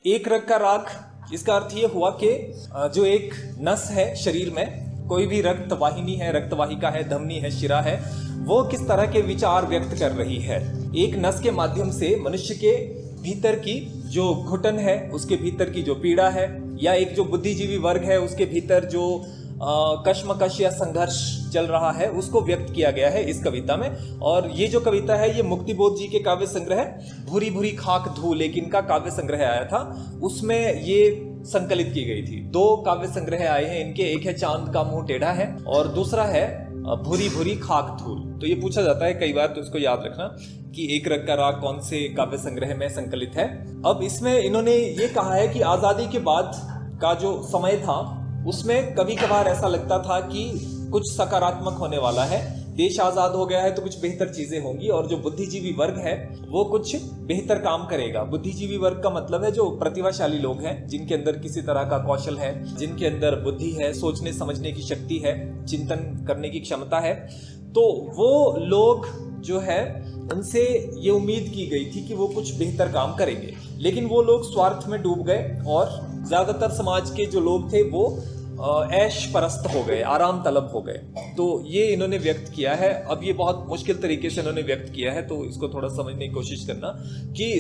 एक रग का राग, इसका अर्थ ये हुआ कि जो एक नस है शरीर में, कोई भी रक्त वाहिनी है, रक्त वाहिका है, धमनी है, शिरा है, वो किस तरह के विचार व्यक्त कर रही है। एक नस के माध्यम से मनुष्य के भीतर की जो घुटन है, उसके भीतर की जो पीड़ा है, या एक जो बुद्धिजीवी वर्ग है उसके भीतर जो कश्मकश या संघर्ष चल रहा है, उसको व्यक्त किया गया है इस कविता में। और ये जो कविता है ये मुक्तिबोध जी के काव्य संग्रह भूरी भूरी खाक धूल, एक इनका काव्य संग्रह आया था, उसमें ये संकलित की गई थी। 2 काव्य संग्रह आए हैं इनके, एक है चांद का मुंह टेढ़ा है और दूसरा है भूरी भूरी खाक धूल। तो ये पूछा जाता है कई बार, तो इसको याद रखना कि एक रग का राग कौन से काव्य संग्रह में संकलित है। अब इसमें इन्होंने ये कहा है कि आजादी के बाद का जो समय था उसमें कभी कभार ऐसा लगता था कि कुछ सकारात्मक होने वाला है, देश आजाद हो गया है तो कुछ बेहतर चीजें होंगी और जो बुद्धिजीवी वर्ग है वो कुछ बेहतर काम करेगा। बुद्धिजीवी वर्ग का मतलब है जो प्रतिभाशाली लोग हैं, जिनके अंदर किसी तरह का कौशल है, जिनके अंदर बुद्धि है, सोचने समझने की शक्ति है, चिंतन करने की क्षमता है। तो वो लोग जो है उनसे ये उम्मीद की गई थी कि वो कुछ बेहतर काम करेंगे, लेकिन वो लोग स्वार्थ में डूब गए और ज्यादातर समाज के जो लोग थे वो ऐश परस्त हो गए, आराम तलब हो गए। तो ये इन्होंने व्यक्त किया है। अब ये बहुत मुश्किल तरीके से इन्होंने व्यक्त किया है, तो इसको थोड़ा समझने की कोशिश करना कि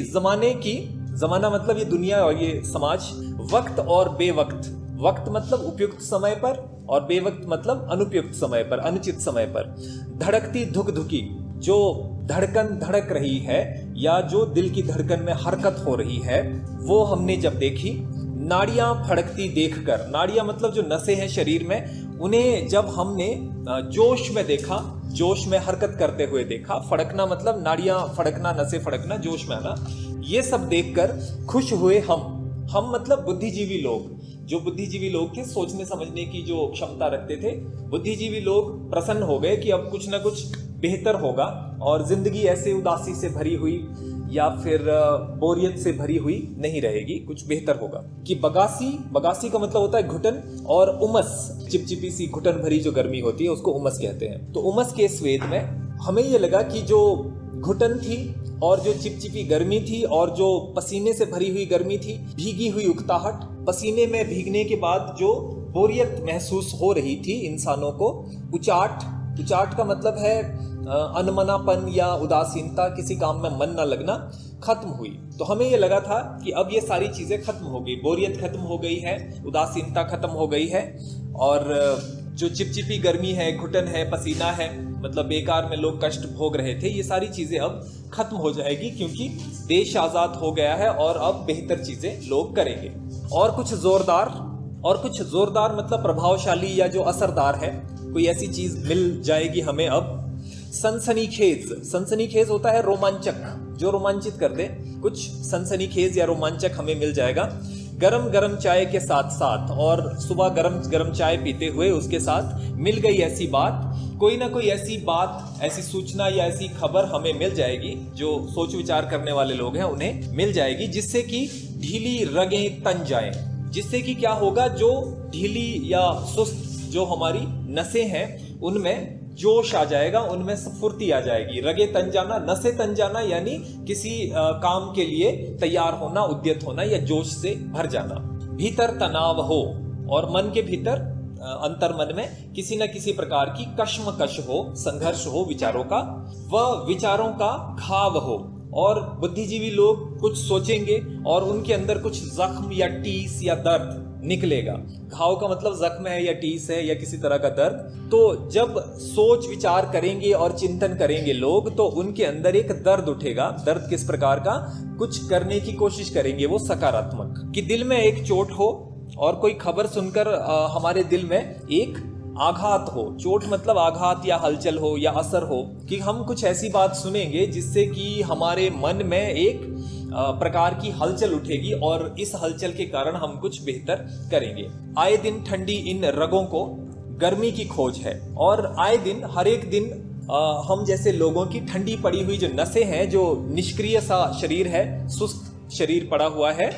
जमाना मतलब ये दुनिया और ये समाज, वक्त और बेवक्त, वक्त मतलब उपयुक्त समय पर और बेवक्त मतलब अनुपयुक्त समय पर, अनुचित समय पर, धड़कती धुक-धुकी, जो धड़कन धड़क रही है या जो दिल की धड़कन में हरकत हो रही है, वो हमने जब देखी। नाड़ियां फड़कती देखकर, नाड़ियां मतलब जो नसें हैं शरीर में, उन्हें जब हमने जोश में देखा, जोश में हरकत करते हुए देखा। फड़कना मतलब नाड़ियां फड़कना, नसें फड़कना, जोश में आना, ये सब देखकर खुश हुए हम मतलब बुद्धिजीवी लोग। जो बुद्धिजीवी लोग थे, सोचने समझने की जो क्षमता रखते थे, बुद्धिजीवी लोग प्रसन्न हो गए कि अब कुछ ना कुछ बेहतर होगा और जिंदगी ऐसे उदासी से भरी हुई या फिर बोरियत से भरी हुई नहीं रहेगी, कुछ बेहतर होगा। कि बगासी का मतलब होता है घुटन, और उमस, चिपचिपी सी घुटन भरी जो गर्मी होती है उसको उमस कहते हैं। तो उमस के स्वेद में हमें ये लगा कि जो घुटन थी और जो चिपचिपी गर्मी थी और जो पसीने से भरी हुई गर्मी थी, भीगी हुई उकताहट, पसीने में भीगने के बाद जो बोरियत महसूस हो रही थी इंसानों को, उचाट का मतलब है अनमनापन या उदासीनता, किसी काम में मन न लगना, खत्म हुई। तो हमें ये लगा था कि अब ये सारी चीजें खत्म हो गई, बोरियत खत्म हो गई है, उदासीनता खत्म हो गई है, और जो चिपचिपी गर्मी है, घुटन है, पसीना है, मतलब बेकार में लोग कष्ट भोग रहे थे, ये सारी चीजें अब खत्म हो जाएगी क्योंकि देश आजाद हो गया है और अब बेहतर चीजें लोग करेंगे। और कुछ जोरदार मतलब प्रभावशाली या जो असरदार है, कोई ऐसी चीज मिल जाएगी हमें अब। सनसनीखेज होता है रोमांचक, जो रोमांचित कर दे, कुछ सनसनीखेज या रोमांचक हमें मिल जाएगा। गरम गरम चाय के साथ साथ, और सुबह गरम गरम चाय पीते हुए उसके साथ मिल गई ऐसी बात, कोई ना कोई ऐसी बात, ऐसी सूचना या ऐसी खबर हमें मिल जाएगी, जो सोच विचार करने वाले लोग हैं उन्हें मिल जाएगी, जिससे कि ढीली रगें तन जाएं। जिससे कि क्या होगा, जो ढीली या सुस्त जो हमारी नसें हैं उनमें जोश आ जाएगा, उनमें स्फूर्ति आ जाएगी। रगे तन जाना, नसें तन जाना यानी किसी काम के लिए तैयार होना, उद्यत होना या जोश से भर जाना। भीतर तनाव हो, और मन के भीतर अंतर मन में किसी न किसी प्रकार की कश्मकश हो, संघर्ष हो विचारों का, वह विचारों का घाव हो, और बुद्धिजीवी लोग कुछ सोचेंगे और उनके अंदर कुछ जख्म या टीस या दर्द निकलेगा। घाव का मतलब जख्म है या टीस है या किसी तरह का दर्द। तो जब सोच विचार करेंगे और चिंतन करेंगे लोग, तो उनके अंदर एक दर्द उठेगा। दर्द किस प्रकार का, कुछ करने की कोशिश करेंगे वो सकारात्मक। कि दिल में एक चोट हो और कोई खबर सुनकर हमारे दिल में एक आघात हो। चोट मतलब आघात या हलचल हो या असर हो, कि हम कुछ ऐसी बात सुनेंगे जिससे कि हमारे मन में एक प्रकार की हलचल उठेगी और इस हलचल के कारण हम कुछ बेहतर करेंगे। आए दिन ठंडी इन रगों को गर्मी की खोज है, और आए दिन हर एक दिन हम जैसे लोगों की ठंडी पड़ी हुई जो नसें हैं, जो निष्क्रिय सा शरीर है, सुस्त शरीर पड़ा हुआ है,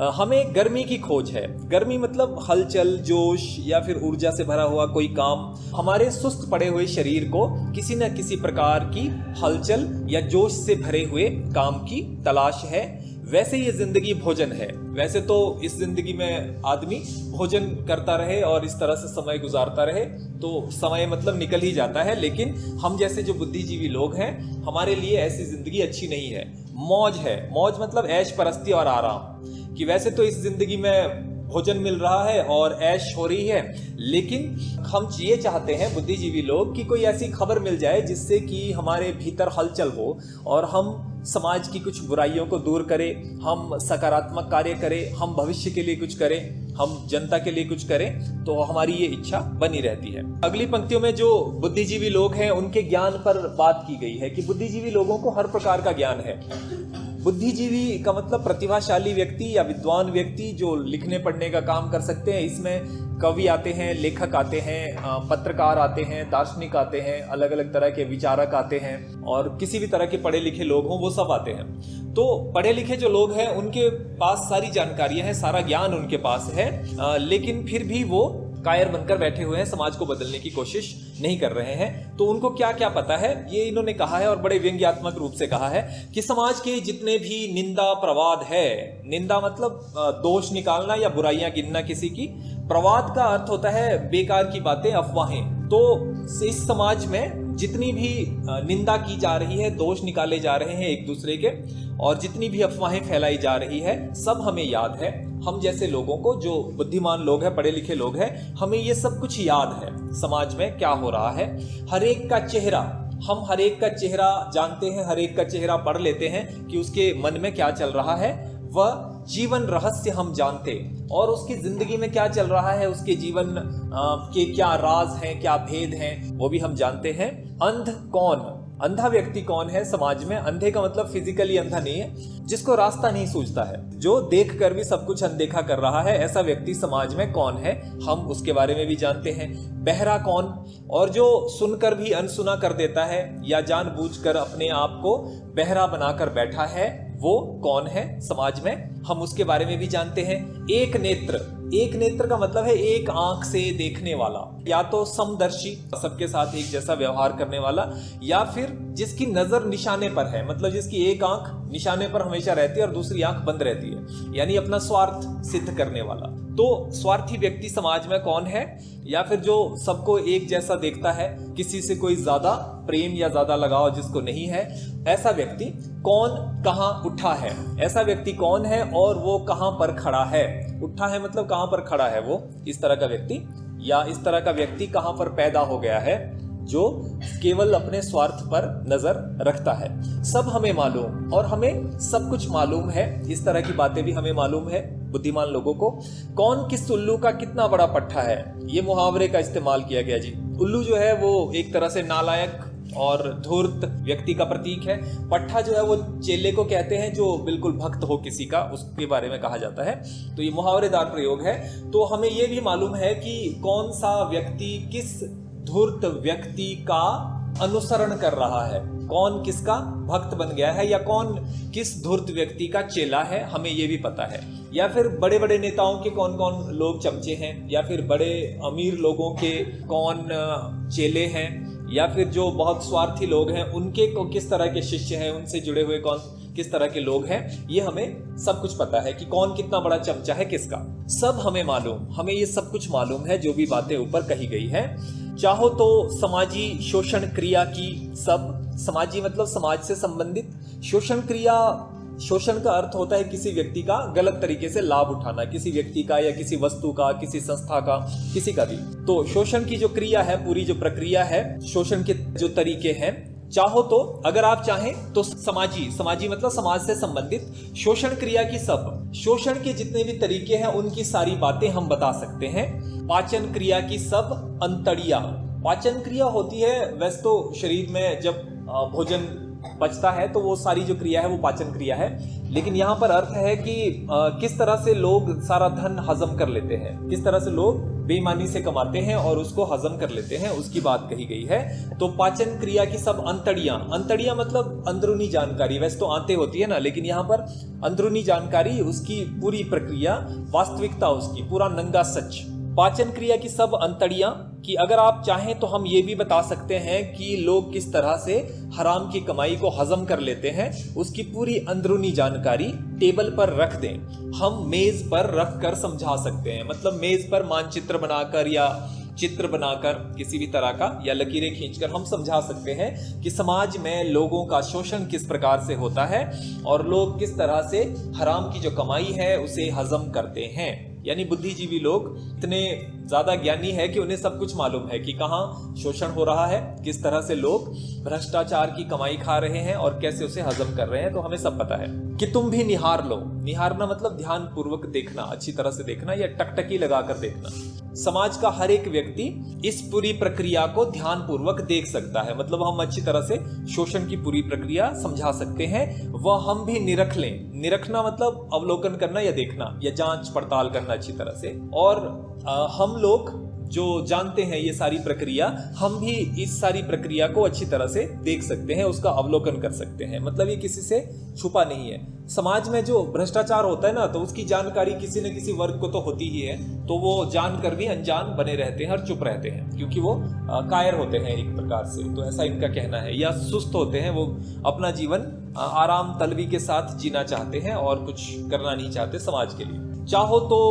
हमें गर्मी की खोज है। गर्मी मतलब हलचल, जोश या फिर ऊर्जा से भरा हुआ कोई काम। हमारे सुस्त पड़े हुए शरीर को किसी न किसी प्रकार की हलचल या जोश से भरे हुए काम की तलाश है। वैसे ये जिंदगी भोजन है। वैसे तो इस जिंदगी में आदमी भोजन करता रहे और इस तरह से समय गुजारता रहे तो समय मतलब निकल ही जाता है, लेकिन हम जैसे जो बुद्धिजीवी लोग हैं, हमारे लिए ऐसी जिंदगी अच्छी नहीं है। मौज है, मौज मतलब ऐश परस्ती और आराम, कि वैसे तो इस जिंदगी में भोजन मिल रहा है और ऐश हो रही है, लेकिन हम ये चाहते हैं बुद्धिजीवी लोग कि कोई ऐसी खबर मिल जाए जिससे कि हमारे भीतर हलचल हो और हम समाज की कुछ बुराइयों को दूर करें, हम सकारात्मक कार्य करें, हम भविष्य के लिए कुछ करें, हम जनता के लिए कुछ करें, तो हमारी ये इच्छा बनी रहती है। अगली पंक्तियों में जो बुद्धिजीवी लोग हैं उनके ज्ञान पर बात की गई है कि बुद्धिजीवी लोगों को हर प्रकार का ज्ञान है। बुद्धिजीवी का मतलब प्रतिभाशाली व्यक्ति या विद्वान व्यक्ति जो लिखने पढ़ने का काम कर सकते हैं। इसमें कवि आते हैं, लेखक आते हैं, पत्रकार आते हैं, दार्शनिक आते हैं, अलग अलग तरह के विचारक आते हैं और किसी भी तरह के पढ़े लिखे लोग हों वो सब आते हैं। तो पढ़े लिखे जो लोग हैं उनके पास सारी जानकारियां हैं, सारा ज्ञान उनके पास है, लेकिन फिर भी वो कायर बनकर बैठे हुए हैं, समाज को बदलने की कोशिश नहीं कर रहे हैं। तो उनको क्या क्या पता है ये इन्होंने कहा है और बड़े व्यंग्यात्मक रूप से कहा है कि समाज के जितने भी निंदा प्रवाद है, निंदा मतलब दोष निकालना या बुराइयां गिनना किसी की, प्रवाद का अर्थ होता है बेकार की बातें, अफवाहें। तो इस समाज में जितनी भी निंदा की जा रही है, दोष निकाले जा रहे हैं एक दूसरे के, और जितनी भी अफवाहें फैलाई जा रही है, सब हमें याद है। हम जैसे लोगों को, जो बुद्धिमान लोग हैं, पढ़े लिखे लोग हैं, हमें ये सब कुछ याद है समाज में क्या हो रहा है। हर एक का चेहरा, हम हर एक का चेहरा जानते हैं, हर एक का चेहरा पढ़ लेते हैं कि उसके मन में क्या चल रहा है। वह जीवन रहस्य हम जानते और उसकी जिंदगी में क्या चल रहा है, उसके जीवन के क्या राज हैं, क्या भेद हैं, वो भी हम जानते हैं। अंध कौन, अंधा व्यक्ति कौन है समाज में? अंधे का मतलब फिजिकली अंधा नहीं है, जिसको रास्ता नहीं सूझता है, जो देख कर भी सब कुछ अनदेखा कर रहा है, ऐसा व्यक्ति समाज में कौन है, हम उसके बारे में भी जानते हैं। बहरा कौन, और जो सुनकर भी अनसुना कर देता है या जानबूझकर अपने आप को बहरा बनाकर बैठा है, वो कौन है समाज में, हम उसके बारे में भी जानते हैं। एक नेत्र, एक नेत्र का मतलब है एक आंख से देखने वाला, या तो समदर्शी, सबके साथ एक जैसा व्यवहार करने वाला, या फिर जिसकी नजर निशाने पर है, मतलब जिसकी एक आंख निशाने पर हमेशा रहती है और दूसरी आंख बंद रहती है, यानी अपना स्वार्थ सिद्ध करने वाला। तो स्वार्थी व्यक्ति समाज में कौन है? या फिर जो सबको एक जैसा देखता है, किसी से कोई ज्यादा प्रेम या ज्यादा लगाव जिसको नहीं है, ऐसा व्यक्ति कौन कहाँ उठा है, ऐसा व्यक्ति कौन है और वो कहाँ पर खड़ा है। उठा है मतलब कहाँ पर खड़ा है वो, इस तरह का व्यक्ति, या इस तरह का व्यक्ति कहाँ पर पैदा हो गया है जो केवल अपने स्वार्थ पर नजर रखता है। सब हमें मालूम, और हमें सब कुछ मालूम है, इस तरह की बातें भी हमें मालूम है बुद्धिमान लोगों को। कौन किस उल्लू का कितना बड़ा पट्ठा है, ये मुहावरे का इस्तेमाल किया गया जी। उल्लू जो है वो एक तरह से नालायक और धूर्त व्यक्ति का प्रतीक है। पट्ठा जो है वो चेले को कहते हैं जो बिल्कुल भक्त हो किसी का, उसके बारे में कहा जाता है। तो ये मुहावरेदार प्रयोग है। तो हमें ये भी मालूम है कि कौन सा व्यक्ति किस धूर्त व्यक्ति का अनुसरण कर रहा है, कौन किसका भक्त बन गया है, या कौन किस धूर्त व्यक्ति का चेला है, हमें ये भी पता है। या फिर बड़े बड़े नेताओं के कौन कौन लोग चमचे हैं, या फिर बड़े अमीर लोगों के कौन चेले हैं, या फिर जो बहुत स्वार्थी लोग हैं उनके को किस तरह के शिष्य हैं, उनसे जुड़े हुए कौन किस तरह के लोग हैं, ये हमें सब कुछ पता है कि कौन कितना बड़ा चमचा है किसका, सब हमें मालूम, हमें ये सब कुछ मालूम है जो भी बातें ऊपर कही गई है। चाहो तो समाजी शोषण क्रिया की सब, समाजी मतलब समाज से संबंधित, शोषण क्रिया, शोषण का अर्थ होता है किसी व्यक्ति का गलत तरीके से लाभ उठाना, किसी व्यक्ति का या किसी वस्तु का, किसी संस्था का, किसी का भी। तो शोषण की जो क्रिया है, पूरी जो प्रक्रिया है, शोषण के जो तरीके हैं, चाहो तो, अगर आप चाहें तो समाजी, समाजी मतलब समाज से संबंधित शोषण क्रिया की सब, शोषण के जितने भी तरीके हैं उनकी सारी बातें हम बता सकते हैं। पाचन क्रिया की सब अंतड़िया, पाचन क्रिया होती है वैसे तो शरीर में जब भोजन पचता है तो वो सारी जो क्रिया है वो पाचन क्रिया है, लेकिन यहाँ पर अर्थ है कि किस तरह से लोग सारा धन हजम कर लेते हैं, किस तरह से लोग बेईमानी से कमाते हैं और उसको हजम कर लेते हैं, उसकी बात कही गई है। तो पाचन क्रिया की सब अंतड़ियां, अंतड़ियां मतलब अंदरूनी जानकारी, वैसे तो आंतें होती है ना, लेकिन यहाँ पर अंदरूनी जानकारी, उसकी पूरी प्रक्रिया, वास्तविकता, उसकी पूरा नंगा सच। पाचन क्रिया की सब अंतड़ियां कि अगर आप चाहें तो हम ये भी बता सकते हैं कि लोग किस तरह से हराम की कमाई को हजम कर लेते हैं, उसकी पूरी अंदरूनी जानकारी टेबल पर रख दें, हम मेज पर रख कर समझा सकते हैं। मतलब मेज पर मानचित्र बनाकर या चित्र बनाकर किसी भी तरह का या लकीरें खींचकर हम समझा सकते हैं कि समाज में लोगों का शोषण किस प्रकार से होता है और लोग किस तरह से हराम की जो कमाई है उसे हजम करते हैं। यानी बुद्धिजीवी लोग इतने ज्यादा ज्ञानी है कि उन्हें सब कुछ मालूम है कि कहाँ शोषण हो रहा है, किस तरह से लोग भ्रष्टाचार की कमाई खा रहे हैं और कैसे उसे हजम कर रहे हैं। तो हमें सब पता है कि तुम भी निहार लो। निहारना मतलब ध्यान पूर्वक देखना, अच्छी तरह से देखना या टकटकी लगाकर देखना। समाज का हर एक व्यक्ति इस पूरी प्रक्रिया को ध्यान पूर्वक देख सकता है। मतलब हम अच्छी तरह से शोषण की पूरी प्रक्रिया समझा सकते हैं, वह हम भी निरख लें। निरखना मतलब अवलोकन करना या देखना या जांच पड़ताल करना अच्छी तरह से। और हम लोग जो जानते हैं ये सारी प्रक्रिया, हम भी इस सारी प्रक्रिया को अच्छी तरह से देख सकते हैं, उसका अवलोकन कर सकते हैं। मतलब ये किसी से छुपा नहीं है। समाज में जो भ्रष्टाचार होता है ना, तो उसकी जानकारी किसी न किसी वर्ग को तो होती ही है, तो वो जानकर भी अनजान बने रहते हैं और चुप रहते हैं, क्योंकि वो कायर होते हैं एक प्रकार से। तो ऐसा इनका कहना है। या सुस्त होते हैं, वो अपना जीवन आराम तलवी के साथ जीना चाहते हैं और कुछ करना नहीं चाहते समाज के लिए। चाहो तो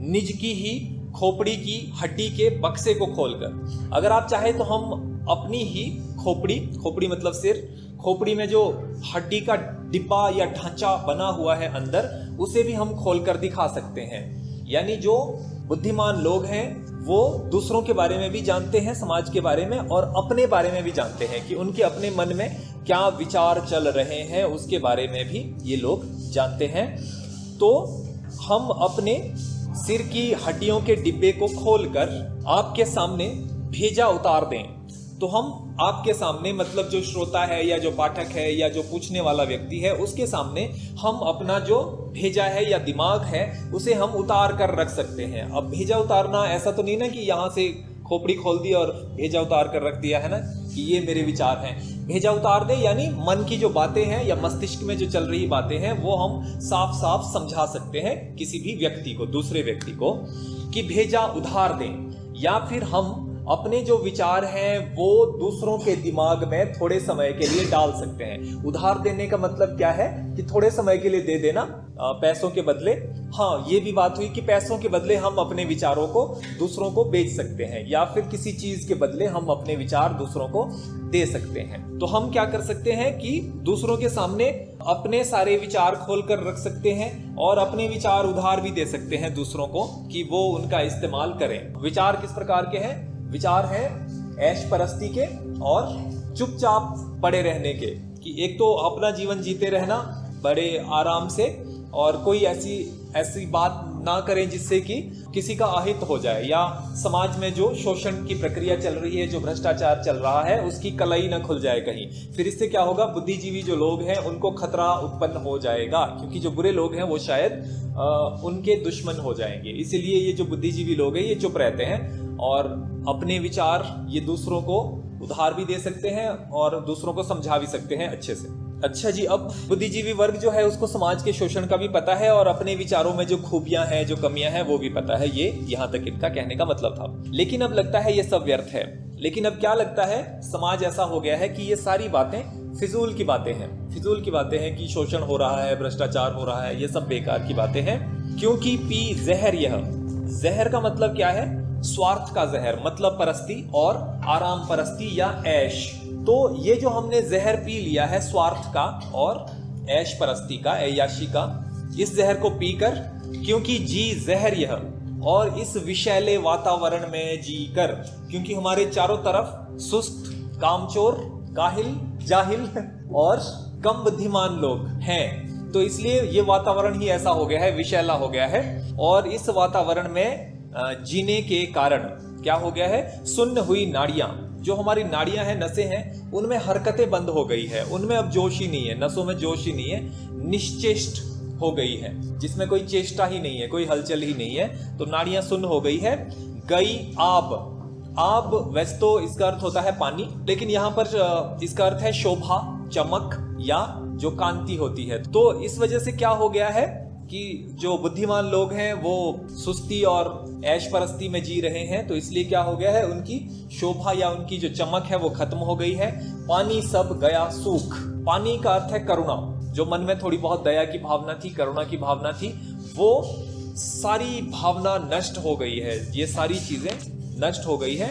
निज की ही खोपड़ी की हड्डी के बक्से को खोलकर, अगर आप चाहे तो हम अपनी ही खोपड़ी मतलब सिर, खोपड़ी में जो हड्डी का डिब्बा या ढांचा बना हुआ है अंदर, उसे भी हम खोलकर दिखा सकते हैं। यानी जो बुद्धिमान लोग हैं वो दूसरों के बारे में भी जानते हैं, समाज के बारे में, और अपने बारे में भी जानते हैं कि उनके अपने मन में क्या विचार चल रहे हैं, उसके बारे में भी ये लोग जानते हैं। तो हम अपने सिर की हड्डियों के डिब्बे को खोलकर आपके सामने भेजा उतार दें, तो हम आपके सामने, मतलब जो श्रोता है या जो पाठक है या जो पूछने वाला व्यक्ति है, उसके सामने हम अपना जो भेजा है या दिमाग है उसे हम उतार कर रख सकते हैं। अब भेजा उतारना ऐसा तो नहीं ना कि यहाँ से खोपड़ी खोल दी और भेजा उतार कर रख दिया है ना, कि ये मेरे विचार हैं। भेजा उतार दे यानी मन की जो बातें हैं या मस्तिष्क में जो चल रही बातें हैं वो हम साफ साफ समझा सकते हैं किसी भी व्यक्ति को, दूसरे व्यक्ति को, कि भेजा उधार दें। या फिर हम अपने जो विचार हैं वो दूसरों के दिमाग में थोड़े समय के लिए डाल सकते हैं। उधार देने का मतलब क्या है कि थोड़े समय के लिए दे देना पैसों के बदले। हाँ, ये भी बात हुई कि पैसों के बदले हम अपने विचारों को दूसरों को बेच सकते हैं, या फिर किसी चीज के बदले हम अपने विचार दूसरों को दे सकते हैं। तो हम क्या कर सकते हैं कि दूसरों के सामने अपने सारे विचार खोल कर रख सकते हैं और अपने विचार उधार भी दे सकते हैं दूसरों को कि वो उनका इस्तेमाल करें। विचार किस प्रकार के हैं? विचार है ऐश परस्ती के और चुपचाप पड़े रहने के, कि एक तो अपना जीवन जीते रहना बड़े आराम से और कोई ऐसी बात ना करें जिससे कि किसी का अहित हो जाए, या समाज में जो शोषण की प्रक्रिया चल रही है, जो भ्रष्टाचार चल रहा है, उसकी कलाई न खुल जाए कहीं। फिर इससे क्या होगा, बुद्धिजीवी जो लोग हैं उनको खतरा उत्पन्न हो जाएगा, क्योंकि जो बुरे लोग हैं वो शायद उनके दुश्मन हो जाएंगे। इसीलिए ये जो बुद्धिजीवी लोग हैं ये चुप रहते हैं और अपने विचार ये दूसरों को उधार भी दे सकते हैं और दूसरों को समझा भी सकते हैं अच्छे से। अच्छा जी, अब बुद्धिजीवी वर्ग जो है उसको समाज के शोषण का भी पता है और अपने विचारों में जो खूबियां हैं, जो कमियां हैं, वो भी पता है। ये यहाँ तक इनका कहने का मतलब था। लेकिन अब लगता है ये सब व्यर्थ है। लेकिन अब क्या लगता है, समाज ऐसा हो गया है कि ये सारी बातें फिजूल की बातें हैं। फिजूल की बातें हैं कि शोषण हो रहा है, भ्रष्टाचार हो रहा है, ये सब बेकार की बातें हैं। क्योंकि पी जहर, यह जहर का मतलब क्या है? स्वार्थ का जहर, मतलब परस्ती और आराम परस्ती या ऐश। तो ये जो हमने जहर पी लिया है स्वार्थ का और ऐश परस्ती का, ऐयाशी का, इस जहर को पीकर, क्योंकि जी जहर यह, और इस विषैले वातावरण में जीकर, क्योंकि हमारे चारों तरफ सुस्त, कामचोर, काहिल, जाहिल और कम बुद्धिमान लोग हैं, तो इसलिए ये वातावरण ही ऐसा हो गया है, विषैला हो गया है। और इस वातावरण में जीने के कारण क्या हो गया है, सुन्न हुई नाड़ियां, जो हमारी नाड़ियां हैं, नसें हैं, उनमें हरकतें बंद हो गई है, उनमें अब जोश ही नहीं है, नसों में जोश ही नहीं है, निश्चेष्ट हो गई है, जिसमें कोई चेष्टा ही नहीं है, कोई हलचल ही नहीं है, तो नाड़ियां सुन्न हो गई है। गई आब, आब वैसे तो इसका अर्थ होता है पानी, लेकिन यहाँ पर इसका अर्थ है शोभा, चमक या जो कांति होती है। तो इस वजह से क्या हो गया है कि जो बुद्धिमान लोग हैं वो सुस्ती और ऐश परस्ती में जी रहे हैं, तो इसलिए क्या हो गया है, उनकी शोभा या उनकी जो चमक है वो खत्म हो गई है। पानी सब गया सूख। पानी का अर्थ है करुणा। जो मन में थोड़ी बहुत दया की भावना थी, करुणा की भावना थी, वो सारी भावना नष्ट हो गई है। ये सारी चीजें नष्ट हो गई है।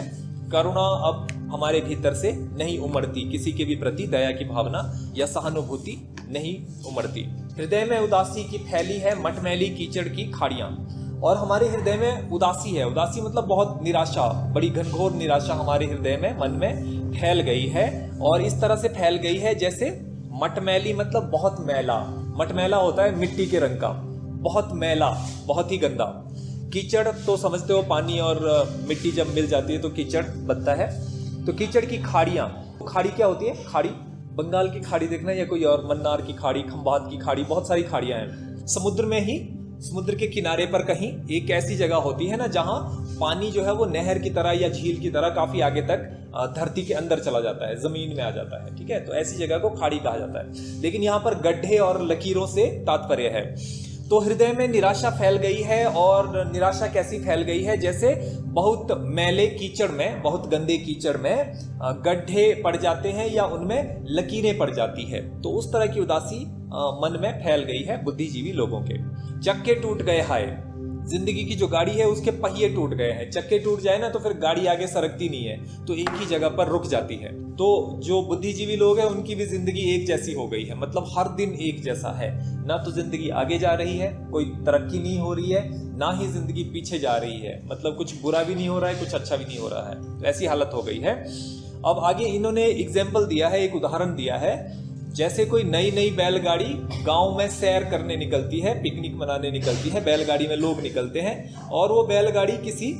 करुणा अब हमारे भीतर से नहीं उमड़ती, किसी के भी प्रति दया की भावना या सहानुभूति नहीं उमड़ती। हृदय में उदासी की फैली है मटमैली कीचड़ की खाड़ियां। और हमारे हृदय में उदासी है। उदासी मतलब बहुत निराशा, बड़ी घनघोर निराशा हमारे हृदय में, मन में फैल गई है। और इस तरह से फैल गई है जैसे मटमैली मतलब बहुत मैला। मटमैला होता है मिट्टी के रंग का, बहुत मैला, बहुत ही गंदा। कीचड़ तो समझते हो, पानी और मिट्टी जब मिल जाती है तो कीचड़ बनता है। तो कीचड़ की खाड़ियां, खाड़ी क्या होती है? खाड़ी, बंगाल की खाड़ी देखना या कोई और, मन्नार की खाड़ी, खंभात की खाड़ी, बहुत सारी खाड़ियां हैं। समुद्र में ही, समुद्र के किनारे पर कहीं एक ऐसी जगह होती है ना जहां पानी जो है वो नहर की तरह या झील की तरह काफी आगे तक धरती के अंदर चला जाता है, जमीन में आ जाता है, ठीक है। तो ऐसी जगह को खाड़ी कहा जाता है। लेकिन यहाँ पर गड्ढे और लकीरों से तात्पर्य है। तो हृदय में निराशा फैल गई है। और निराशा कैसी फैल गई है? जैसे बहुत मैले कीचड़ में, बहुत गंदे कीचड़ में गड्ढे पड़ जाते हैं या उनमें लकीरें पड़ जाती है। तो उस तरह की उदासी मन में फैल गई है बुद्धिजीवी लोगों के। चक्के टूट गए हाय। जिंदगी की जो गाड़ी है उसके पहिए टूट गए हैं। चक्के टूट जाए ना तो फिर गाड़ी आगे सरकती नहीं है, तो एक ही जगह पर रुक जाती है। तो जो बुद्धिजीवी लोग हैं उनकी भी जिंदगी एक जैसी हो गई है, मतलब हर दिन एक जैसा है। ना तो जिंदगी आगे जा रही है, कोई तरक्की नहीं हो रही है, ना ही जिंदगी पीछे जा रही है, मतलब कुछ बुरा भी नहीं हो रहा है, कुछ अच्छा भी नहीं हो रहा है। तो ऐसी हालत हो गई है। अब आगे इन्होंने एग्जाम्पल दिया है, एक उदाहरण दिया है। जैसे कोई नई नई बैलगाड़ी गांव में सैर करने निकलती है, पिकनिक मनाने निकलती है, बैलगाड़ी में लोग निकलते हैं और वो बैलगाड़ी किसी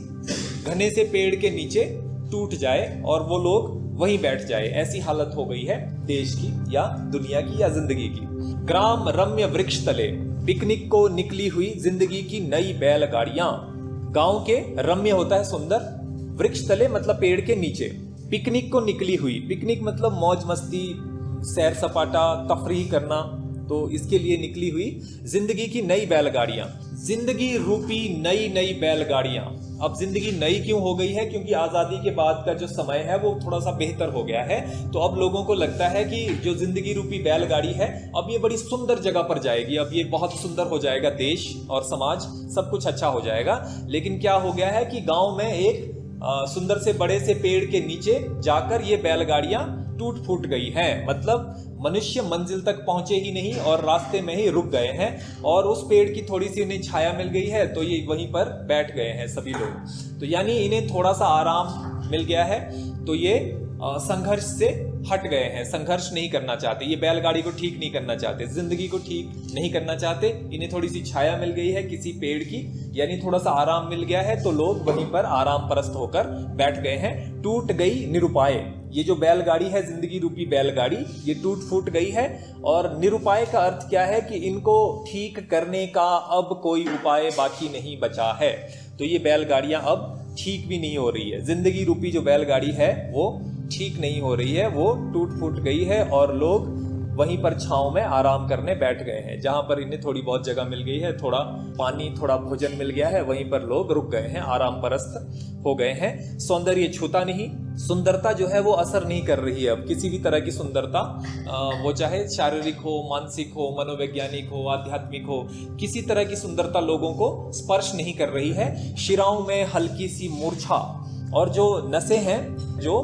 घने से पेड़ के नीचे टूट जाए और वो लोग वहीं बैठ जाए। ऐसी हालत हो गई है देश की या दुनिया की या जिंदगी की। ग्राम रम्य वृक्ष तले पिकनिक को निकली हुई जिंदगी की नई बैलगाड़ियां। गांव के रम्य होता है सुंदर, वृक्ष तले मतलब पेड़ के नीचे, पिकनिक को निकली हुई, पिकनिक मतलब मौज मस्ती, सैर सपाटा, तफरीह करना, तो इसके लिए निकली हुई जिंदगी की नई बैलगाड़ियां। जिंदगी रूपी नई नई बैलगाड़ियां। अब जिंदगी नई क्यों हो गई है? क्योंकि आजादी के बाद का जो समय है वो थोड़ा सा बेहतर हो गया है। तो अब लोगों को लगता है कि जो जिंदगी रूपी बैलगाड़ी है अब ये बड़ी सुंदर जगह पर जाएगी, अब ये बहुत सुंदर हो जाएगा, देश और समाज सब कुछ अच्छा हो जाएगा। लेकिन क्या हो गया है कि गांव में एक सुंदर से बड़े से पेड़ के नीचे जाकर ये बैलगाड़ियां टूट फूट गई हैं। मतलब मनुष्य मंजिल तक पहुंचे ही नहीं और रास्ते में ही रुक गए हैं और उस पेड़ की थोड़ी सी इन्हें छाया मिल गई है तो ये वहीं पर बैठ गए हैं सभी लोग। तो यानी इन्हें थोड़ा सा आराम मिल गया है, तो ये संघर्ष से हट गए हैं, संघर्ष नहीं करना चाहते, ये बैलगाड़ी को ठीक नहीं करना चाहते, जिंदगी को ठीक नहीं करना चाहते। इन्हें थोड़ी सी छाया मिल गई है किसी पेड़ की, यानी थोड़ा सा आराम मिल गया है, तो लोग वहीं पर आराम परस्त होकर बैठ गए हैं। टूट गई निरुपाय, ये जो बैलगाड़ी है जिंदगी रूपी बैलगाड़ी, ये टूट फूट गई है। और निरुपाय का अर्थ क्या है? कि इनको ठीक करने का अब कोई उपाय बाकी नहीं बचा है। तो ये बैलगाड़ियां अब ठीक भी नहीं हो रही है, जिंदगी रूपी जो बैलगाड़ी है वो ठीक नहीं हो रही है, वो टूट फूट गई है और लोग वहीं पर छांव में आराम करने बैठ गए हैं। जहां पर इन्हें थोड़ी बहुत जगह मिल गई है, थोड़ा पानी, थोड़ा भोजन मिल गया है, वहीं पर लोग रुक गए हैं, आराम परस्त हो गए हैं। सौंदर्य छूता नहीं, सुंदरता जो है वो असर नहीं कर रही है अब, किसी भी तरह की सुंदरता, वो चाहे शारीरिक हो, मानसिक हो, मनोवैज्ञानिक हो, आध्यात्मिक हो, किसी तरह की सुंदरता लोगों को स्पर्श नहीं कर रही है। शिराओं में हल्की सी मूर्छा, और जो नसें हैं जो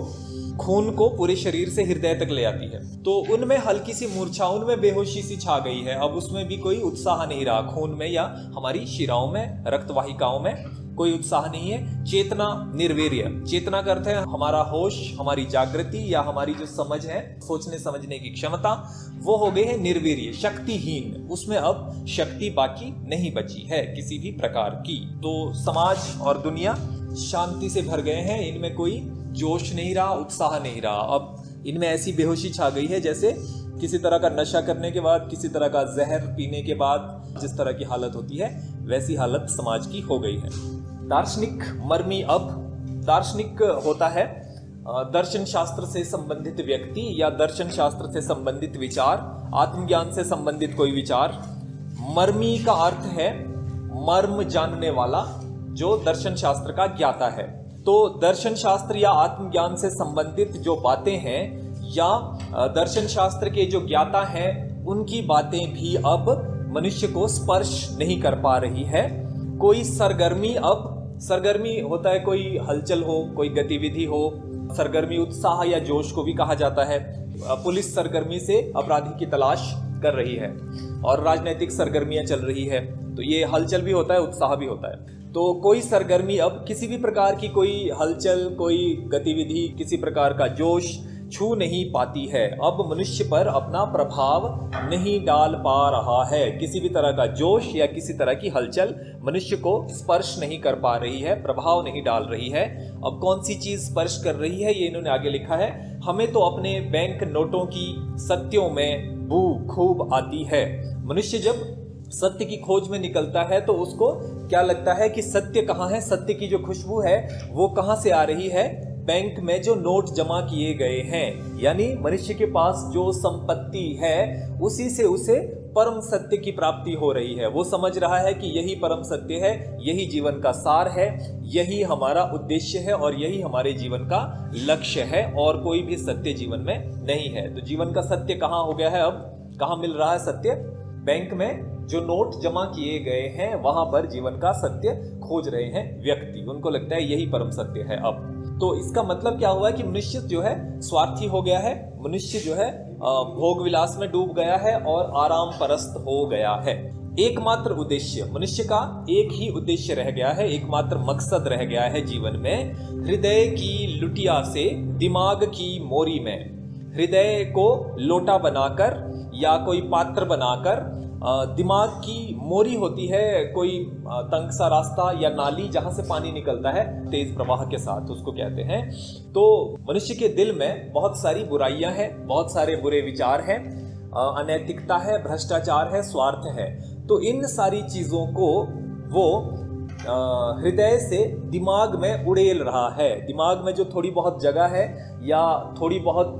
खून को पूरे शरीर से हृदय तक ले आती है, तो उनमें हल्की सी मूर्छा, उनमें बेहोशी सी छा गई है। अब उसमें भी कोई उत्साह नहीं रहा, खून में या हमारी शिराओं में, रक्तवाहिकाओं में कोई उत्साह नहीं है। चेतना निर्वीर्य, चेतना का अर्थ है हमारा होश, हमारी जागृति या हमारी जो समझ है, सोचने समझने की क्षमता, वो हो गई है निर्वीर्य, शक्तिहीन। उसमें अब शक्ति बाकी नहीं बची है किसी भी प्रकार की। तो समाज और दुनिया शांति से भर गए हैं, इनमें कोई जोश नहीं रहा, उत्साह नहीं रहा। अब इनमें ऐसी बेहोशी छा गई है जैसे किसी तरह का नशा करने के बाद, किसी तरह का जहर पीने के बाद जिस तरह की हालत होती है, वैसी हालत समाज की हो गई है। दार्शनिक मर्मी, अब दार्शनिक होता है दर्शन शास्त्र से संबंधित व्यक्ति या दर्शन शास्त्र से संबंधित विचार, आत्मज्ञान से संबंधित कोई विचार। मर्मी का अर्थ है मर्म जानने वाला, जो दर्शन शास्त्र का ज्ञाता है। तो दर्शन शास्त्र या आत्मज्ञान से संबंधित जो बातें हैं या दर्शन शास्त्र के जो ज्ञाता हैं, उनकी बातें भी अब मनुष्य को स्पर्श नहीं कर पा रही है। कोई सरगर्मी, अब सरगर्मी होता है कोई हलचल हो, कोई गतिविधि हो, सरगर्मी उत्साह या जोश को भी कहा जाता है। पुलिस सरगर्मी से अपराधी की तलाश कर रही है और राजनीतिक सरगर्मियां चल रही है, तो ये हलचल भी होता है, उत्साह भी होता है। तो कोई सरगर्मी, अब किसी भी प्रकार की कोई हलचल, कोई गतिविधि, किसी प्रकार का जोश छू नहीं पाती है। अब मनुष्य पर अपना प्रभाव नहीं डाल पा रहा है। किसी भी तरह का जोश या किसी तरह की हलचल मनुष्य को स्पर्श नहीं कर पा रही है, प्रभाव नहीं डाल रही है। अब कौन सी चीज स्पर्श कर रही है, ये इन्होंने आगे लिखा है। हमें तो अपने बैंक नोटों की सत्यों में बू खूब आती है। मनुष्य जब सत्य की खोज में निकलता है तो उसको क्या लगता है कि सत्य कहाँ है, सत्य की जो खुशबू है वो कहाँ से आ रही है? बैंक में जो नोट जमा किए गए हैं। यानी मनुष्य के पास जो संपत्ति है उसी से उसे परम सत्य की प्राप्ति हो रही है। वो समझ रहा है कि यही परम सत्य है, यही जीवन का सार है, यही हमारा उद्देश्य है और यही हमारे जीवन का लक्ष्य है, और कोई भी सत्य जीवन में नहीं है। तो जीवन का सत्य कहाँ हो गया है? अब कहाँ मिल रहा है सत्य? बैंक में जो नोट जमा किए गए हैं वहां पर जीवन का सत्य खोज रहे हैं व्यक्ति। उनको लगता है यही परम सत्य है। अब तो इसका मतलब क्या हुआ कि मनुष्य जो है स्वार्थी हो गया है, मनुष्य जो है भोग विलास में डूब गया है और आराम परस्त हो गया है। एकमात्र उद्देश्य मनुष्य का एक ही उद्देश्य रह गया है, एकमात्र मकसद रह गया है जीवन में। हृदय की लुटिया से दिमाग की मोरी में, हृदय को लोटा बनाकर या कोई पात्र बनाकर, दिमाग की मोरी होती है कोई तंग सा रास्ता या नाली जहां से पानी निकलता है तेज प्रवाह के साथ, उसको कहते हैं। तो मनुष्य के दिल में बहुत सारी बुराइयां हैं, बहुत सारे बुरे विचार हैं, अनैतिकता है, भ्रष्टाचार है, स्वार्थ है। तो इन सारी चीजों को वो हृदय से दिमाग में उड़ेल रहा है। दिमाग में जो थोड़ी बहुत जगह है या थोड़ी बहुत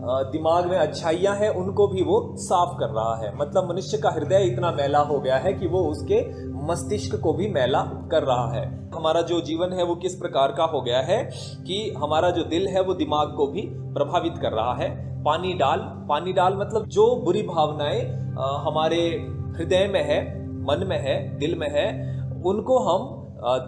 दिमाग में अच्छाइयाँ हैं उनको भी वो साफ कर रहा है। मतलब मनुष्य का हृदय इतना मैला हो गया है कि वो उसके मस्तिष्क को भी मैला कर रहा है। हमारा जो जीवन है वो किस प्रकार का हो गया है कि हमारा जो दिल है वो दिमाग को भी प्रभावित कर रहा है। पानी डाल मतलब जो बुरी भावनाएं हमारे हृदय में है, मन में है, दिल में है, उनको हम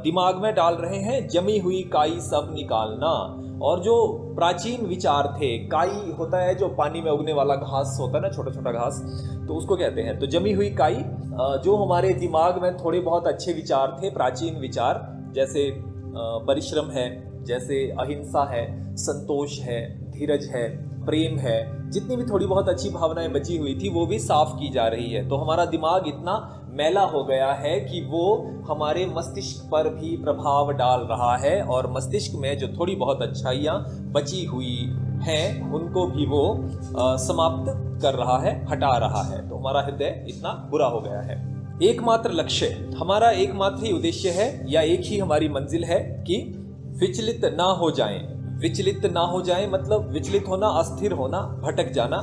दिमाग में डाल रहे हैं। जमी हुई काई सब निकालना। और जो प्राचीन विचार थे, काई होता है जो पानी में उगने वाला घास होता है ना, छोटा छोटा घास, तो उसको कहते हैं। तो जमी हुई काई, जो हमारे दिमाग में थोड़े बहुत अच्छे विचार थे, प्राचीन विचार, जैसे परिश्रम है, जैसे अहिंसा है, संतोष है, धीरज है, प्रेम है, जितनी भी थोड़ी बहुत अच्छी भावनाएं बची हुई थी वो भी साफ की जा रही है। तो हमारा दिमाग इतना मैला हो गया है कि वो हमारे मस्तिष्क पर भी प्रभाव डाल रहा है, और मस्तिष्क में जो थोड़ी बहुत अच्छाइयाँ बची हुई हैं उनको भी वो समाप्त कर रहा है, हटा रहा है। तो हमारा हृदय इतना बुरा हो गया है। एकमात्र लक्ष्य, हमारा एकमात्र ही उद्देश्य है या एक ही हमारी मंजिल है कि विचलित ना हो जाएं। विचलित ना हो जाएं मतलब विचलित होना, अस्थिर होना, भटक जाना।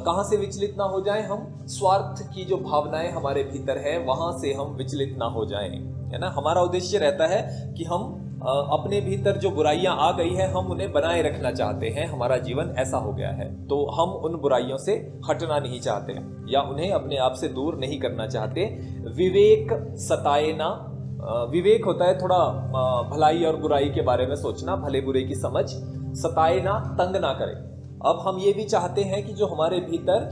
कहाँ से विचलित ना हो जाएं हम? स्वार्थ की जो भावनाएं हमारे भीतर है वहां से हम विचलित ना हो जाएं, है ना। हमारा उद्देश्य रहता है कि हम अपने भीतर जो बुराइयां आ गई है हम उन्हें बनाए रखना चाहते हैं। हमारा जीवन ऐसा हो गया है तो हम उन बुराइयों से हटना नहीं चाहते या उन्हें अपने आप से दूर नहीं करना चाहते। विवेक सताए ना, विवेक होता है थोड़ा भलाई और बुराई के बारे में सोचना, भले बुरे की समझ। सताए ना, तंग ना करे। अब हम ये भी चाहते हैं कि जो हमारे भीतर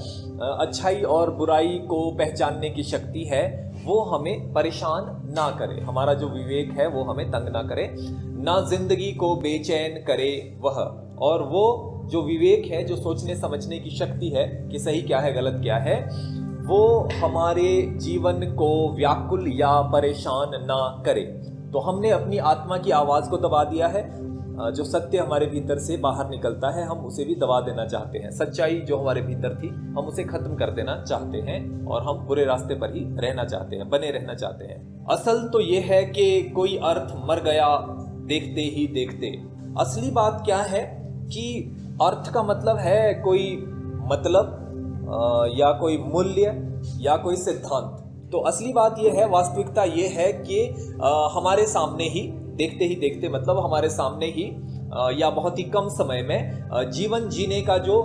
अच्छाई और बुराई को पहचानने की शक्ति है वो हमें परेशान ना करे। हमारा जो विवेक है वो हमें तंग ना करे, ना जिंदगी को बेचैन करे वह। और वो जो विवेक है, जो सोचने समझने की शक्ति है कि सही क्या है गलत क्या है, वो हमारे जीवन को व्याकुल या परेशान ना करे। तो हमने अपनी आत्मा की आवाज़ को दबा दिया है। जो सत्य हमारे भीतर से बाहर निकलता है हम उसे भी दबा देना चाहते हैं। सच्चाई जो हमारे भीतर थी हम उसे खत्म कर देना चाहते हैं और हम बुरे रास्ते पर ही रहना चाहते हैं, बने रहना चाहते हैं। असल तो ये है कि कोई अर्थ मर गया देखते ही देखते। असली बात क्या है कि अर्थ का मतलब है कोई मतलब या कोई मूल्य या कोई सिद्धांत। तो असली बात यह है, वास्तविकता यह है कि हमारे सामने ही देखते मतलब हमारे सामने ही या बहुत ही कम समय में जीवन जीने का जो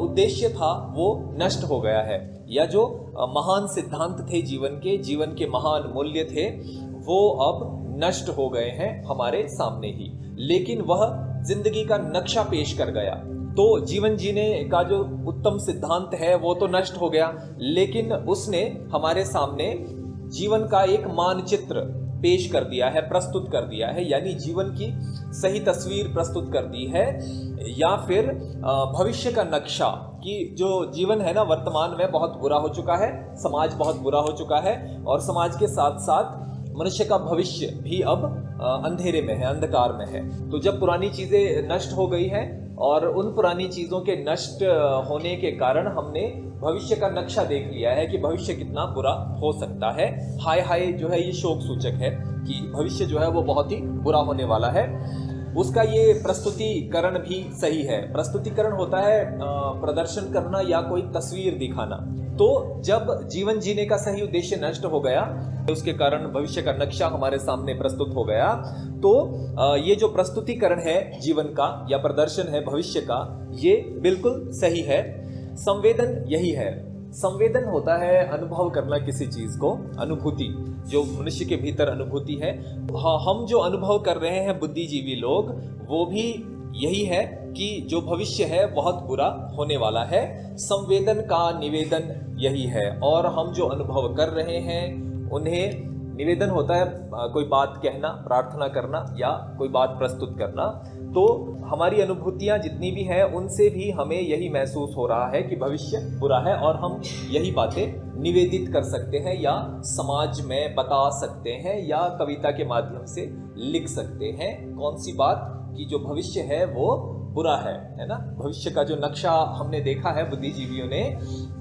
उद्देश्य था वो नष्ट हो गया है, या जो महान सिद्धांत थे जीवन के महान मूल्य थे वो अब नष्ट हो गए हैं हमारे सामने ही। लेकिन वह जिंदगी का नक्शा पेश कर गया। तो जीवन जीने का जो उत्तम सिद्धांत है वो तो नष्ट हो गया, लेकिन उसने हमारे सामने जीवन का एक मानचित्र पेश कर दिया है, प्रस्तुत कर दिया है, यानी जीवन की सही तस्वीर प्रस्तुत कर दी है, या फिर भविष्य का नक्शा कि जो जीवन है ना वर्तमान में बहुत बुरा हो चुका है, समाज बहुत बुरा हो चुका है, और समाज के साथ साथ मनुष्य का भविष्य भी अब अंधेरे में है, अंधकार में है। तो जब पुरानी चीजें नष्ट हो गई हैं और उन पुरानी चीजों के नष्ट होने के कारण हमने भविष्य का नक्शा देख लिया है कि भविष्य कितना बुरा हो सकता है। हाय हाय जो है ये शोक सूचक है कि भविष्य जो है वो बहुत ही बुरा होने वाला है। उसका ये प्रस्तुतिकरण भी सही है। प्रस्तुतिकरण होता है प्रदर्शन करना या कोई तस्वीर दिखाना। तो जब जीवन जीने का सही उद्देश्य नष्ट हो गया, उसके कारण भविष्य का नक्शा हमारे सामने प्रस्तुत हो गया, तो ये जो प्रस्तुतिकरण है जीवन का या प्रदर्शन है भविष्य का, ये बिल्कुल सही है। संवेदन यही है। संवेदन होता है अनुभव करना किसी चीज को, अनुभूति, जो मनुष्य के भीतर अनुभूति है। हम जो अनुभव कर रहे हैं बुद्धिजीवी लोग, वो भी यही है कि जो भविष्य है बहुत बुरा होने वाला है। संवेदन का निवेदन यही है, और हम जो अनुभव कर रहे हैं उन्हें निवेदन होता है कोई बात कहना, प्रार्थना करना या कोई बात प्रस्तुत करना। तो हमारी अनुभूतियां जितनी भी हैं उनसे भी हमें यही महसूस हो रहा है कि भविष्य बुरा है, और हम यही बातें निवेदित कर सकते हैं या समाज में बता सकते हैं या कविता के माध्यम से लिख सकते हैं। कौन सी बात कि जो भविष्य है वो बुरा है ना। भविष्य का जो नक्शा हमने देखा है बुद्धिजीवियों ने,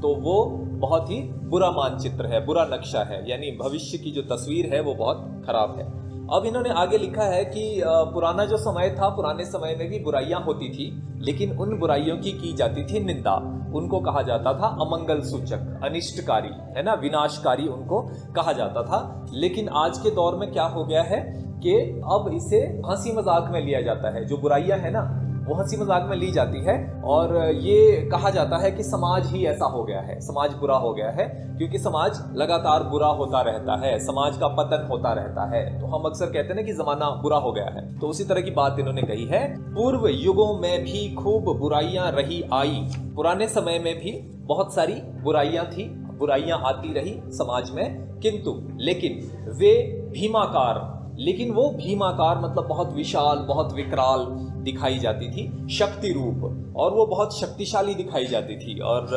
तो वो बहुत ही बुरा मानचित्र है, बुरा नक्शा है, यानी भविष्य की जो तस्वीर है वो बहुत खराब है। अब इन्होंने आगे लिखा है कि पुराना जो समय था, पुराने समय में भी बुराइयां होती थी, लेकिन उन बुराइयों की जाती थी निंदा। उनको कहा जाता था अमंगल सूचक, अनिष्टकारी, है ना, विनाशकारी उनको कहा जाता था। लेकिन आज के दौर में क्या हो गया है कि अब इसे हंसी मजाक में लिया जाता है। जो बुराइयां है ना वो हंसी मजाक में ली जाती है, और ये कहा जाता है कि समाज ही ऐसा हो गया है, समाज बुरा हो गया है, क्योंकि समाज लगातार बुरा होता रहता है, समाज का पतन होता रहता है। तो हम अक्सर कहते हैं ना कि जमाना बुरा हो गया है। तो उसी तरह की बात इन्होंने कही है। पूर्व युगों में भी खूब बुराइयां रही आई। पुराने समय में भी बहुत सारी बुराइयां थी, बुराइयां आती रही समाज में, किंतु लेकिन वे भीमाकार, लेकिन वो भीमाकार मतलब बहुत विशाल, बहुत विकराल दिखाई जाती थी, शक्ति रूप, और वो बहुत शक्तिशाली दिखाई जाती थी। और